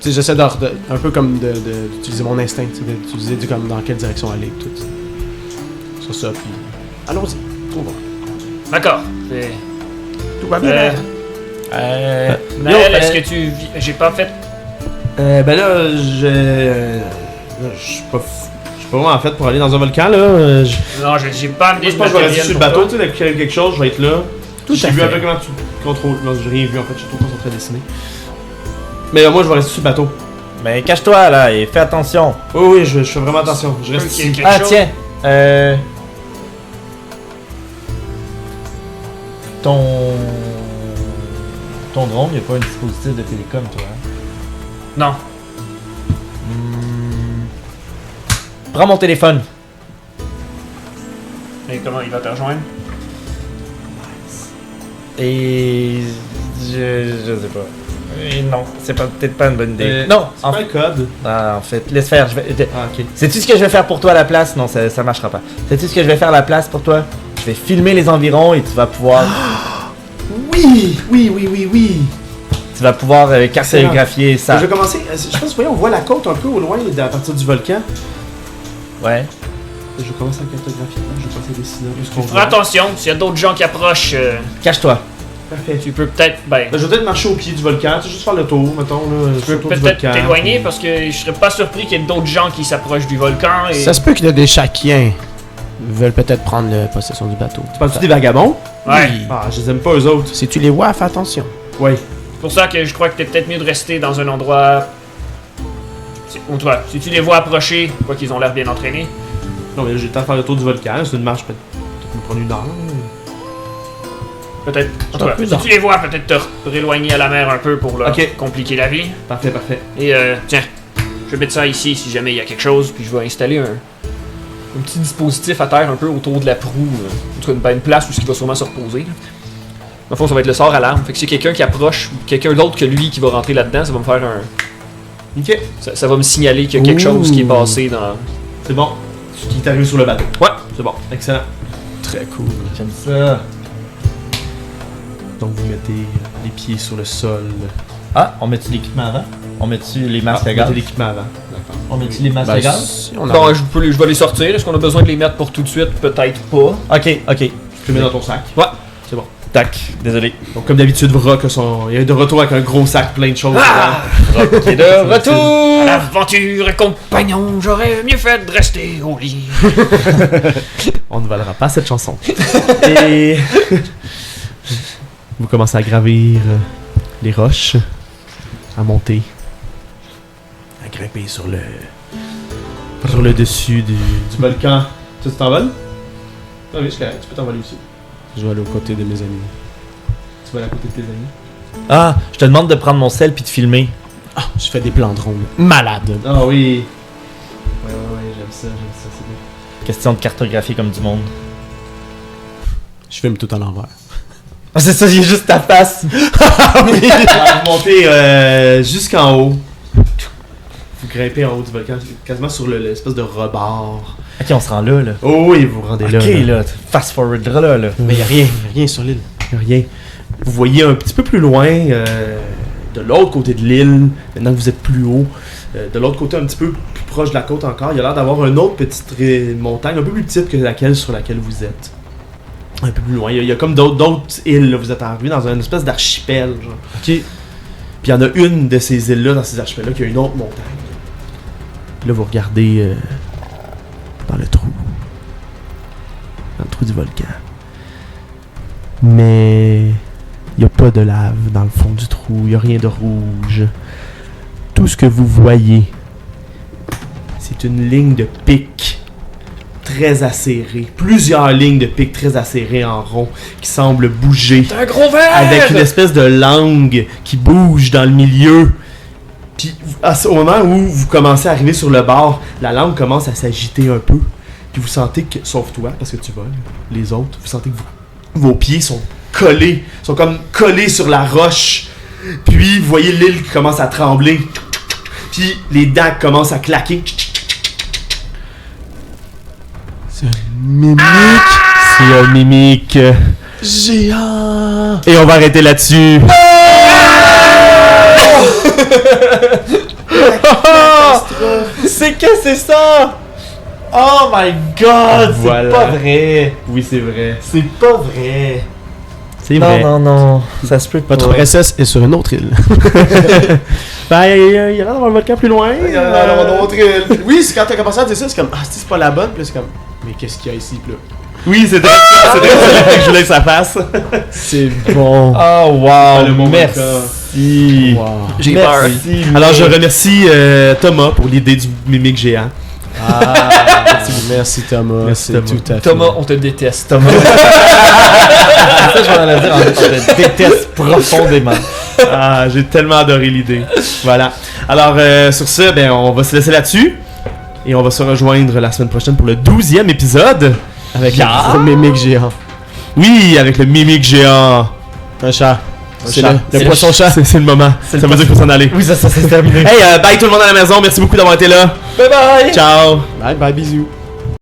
Tu sais, j'essaie un peu comme d'utiliser mon instinct, tu sais, d'utiliser comme dans quelle direction aller, tout. Sur ça, puis... Allons-y, trouvons. D'accord. Tout va bien. Naël, est-ce que tu vis... J'ai pas fait... Ben là, je suis pas vraiment en fait pour aller dans un volcan là. Non, j'ai pas amené Moi, je de pense que je vais rester matériel sur le pour bateau, toi. tu sais, dès qu'il y a quelque chose, je vais être là. Tout J'ai à vu un fait. peu comment tu contrôles. Non, j'ai rien vu en fait, je suis trop concentré à dessiner. Mais moi, je vais rester sur le bateau. Mais cache-toi là et fais attention. Oui, je fais vraiment attention. Je reste Ok, ici. quelque Ah chose. tiens, ton drone, il n'y a pas un dispositif de télécom, toi. Hein? Non. Prends mon téléphone. Et comment il va te rejoindre? Et je sais pas. Et non, c'est peut-être pas une bonne idée. Non, non, c'est en pas un code. en fait, laisse faire. Ah, ok. Sais-tu ce que je vais faire pour toi à la place? Non, ça marchera pas. Sais-tu ce que je vais faire à la place pour toi? Je vais filmer les environs et tu vas pouvoir. Oui. Tu vas pouvoir cartographier ça. Je vais commencer. Je pense que on voit la côte un peu au loin à partir du volcan. Ouais. Je vais commencer à cartographier. Je vais passer dessiner un peu ce qu'on Fais voit. attention, s'il y a d'autres gens qui approchent, Cache-toi. Parfait. tu peux peut-être... Ben, Ben, je vais peut-être marcher au pied du volcan, tu sais, juste faire le tour, mettons, là. tu peux le tour du peut-être volcan. t'éloigner parce que je serais pas surpris qu'il y ait d'autres gens qui s'approchent du volcan et... Ça se peut qu'il y ait des chakiens veulent peut-être prendre possession du bateau. Tu parles-tu des vagabonds? Ouais. Oui. Ah, je les aime pas eux autres. Si tu les vois, fais attention. Ouais. C'est pour ça que je crois que t'es peut-être mieux de rester dans un endroit... Ou toi, si tu les vois approcher, quoi qu'ils ont l'air bien entraînés, Non, mais j'ai le temps de faire le tour du volcan, c'est une marche peut-être me prendre une heure. peut-être... En tout Un cas, peu si d'en- tu les vois, peut-être te rééloigner à la mer un peu pour leur Ok. compliquer la vie. Parfait. Et tiens, je vais mettre ça ici si jamais il y a quelque chose, puis je vais installer un petit dispositif à terre un peu autour de la proue, en tout cas une place où il va sûrement se reposer. Là. Dans le fond, ça va être le sort alarme. Fait que si quelqu'un qui approche, ou quelqu'un d'autre que lui qui va rentrer là-dedans, ça va me faire un. Ok. Ça va me signaler qu'il y a quelque chose qui est passé dans. C'est bon. Ce qui t'arrive sur le bateau. Ouais. C'est bon. Excellent. Très cool. J'aime ça. Donc vous mettez les pieds sur le sol. Ah, on met-tu l'équipement avant? On met-tu les masques à Mettez gaz? l'équipement avant. On met-tu les masques à Ben, gaz? si on a... Bon, je vais les sortir. Est-ce qu'on a besoin de les mettre pour tout de suite? Peut-être pas. Ok. Tu le mets dans ton sac. Ouais. C'est bon. Tac, désolé. Donc comme d'habitude, Vrock il est de retour avec un gros sac plein de choses. Ah! Ok, de retour! L'aventure, compagnon, j'aurais mieux fait de rester au lit. On ne valera pas cette chanson. Et vous commencez à gravir les roches, à monter, à grimper sur le dessus du volcan. Tu t'envoles? Ah oui, c'est correct, tu peux t'envoler aussi. Je vais aller aux côtés de mes amis. Tu vas aller à côté de tes amis. Ah, je te demande de prendre mon sel puis de filmer. Ah, je fais des plans drone. Malade. Ah oui. Ouais, j'aime ça, c'est bien. Question de cartographie comme du monde. Je filme tout à l'envers. Ah, c'est ça, j'ai juste ta face. Alors, vous montez jusqu'en haut. Vous grimpez en haut du volcan, quasiment sur l'espèce de rebord. Ok, on se rend là. Oh oui, vous vous rendez Ok, là. là, fast forward là. Mais y a rien sur l'île. Rien. Vous voyez un petit peu plus loin, de l'autre côté de l'île, maintenant que vous êtes plus haut, de l'autre côté un petit peu plus proche de la côte encore, il y a l'air d'avoir une autre petite montagne, un peu plus petite que sur laquelle vous êtes. Un peu plus loin. Il y a comme d'autres îles, là. Vous êtes arrivé dans une espèce d'archipel, genre. Ok. Puis il y en a une de ces îles-là, dans ces archipels-là, qui a une autre montagne. Puis là, vous regardez dans le trou. Dans le trou du volcan. Mais il n'y a pas de lave dans le fond du trou. Il n'y a rien de rouge. Tout ce que vous voyez, c'est une ligne de pics très acérée. Plusieurs lignes de pics très acérées en rond qui semblent bouger. C'est un gros verre! Avec une espèce de langue qui bouge dans le milieu. Puis au moment où vous commencez à arriver sur le bord, la langue commence à s'agiter un peu. Puis vous sentez que, sauf toi, parce que tu voles, les autres, vous sentez que vos pieds sont collés, sont comme collés sur la roche. Puis vous voyez l'île qui commence à trembler. Puis les dents commencent à claquer. C'est un mimique C'est un mimique. géant. Et on va arrêter là-dessus. C'est que c'est ça? Oh my god, Voilà. c'est pas vrai. Oui, c'est vrai. C'est pas vrai. C'est Non, vrai. non, ça se peut pas. Votre princesse est sur une autre île. Ben, il y a l'air d'avoir un volcan plus loin. Oui, c'est quand t'as commencé à dire ça, c'est comme, ah, c'est pas la bonne, puis là, c'est comme, mais qu'est-ce qu'il y a ici, puis là? Oui, c'est vrai. C'est vrai que je voulais que ça passe. C'est bon. Oh wow, le bon merci. Wow. J'ai peur. Merci. Alors, je remercie Thomas pour l'idée du mimique géant. Ah, merci Thomas. Merci, C'est Thomas. tout à fait. Thomas, on te déteste. Thomas. Ça, je vais en dire, on te déteste profondément. Ah, j'ai tellement adoré l'idée. Voilà. Alors, sur ce, ben, on va se laisser là-dessus. Et on va se rejoindre la semaine prochaine pour le 12e épisode. Avec Ah. le mimique géant. Oui, avec le mimique géant. Un chat. C'est chat. le C'est poisson-chat. C'est le moment. C'est Ça le veut dire qu'il faut s'en aller. Oui, ça c'est terminé. Hey, bye tout le monde à la maison. Merci beaucoup d'avoir été là. Bye bye. Ciao. Bye bye, bisous.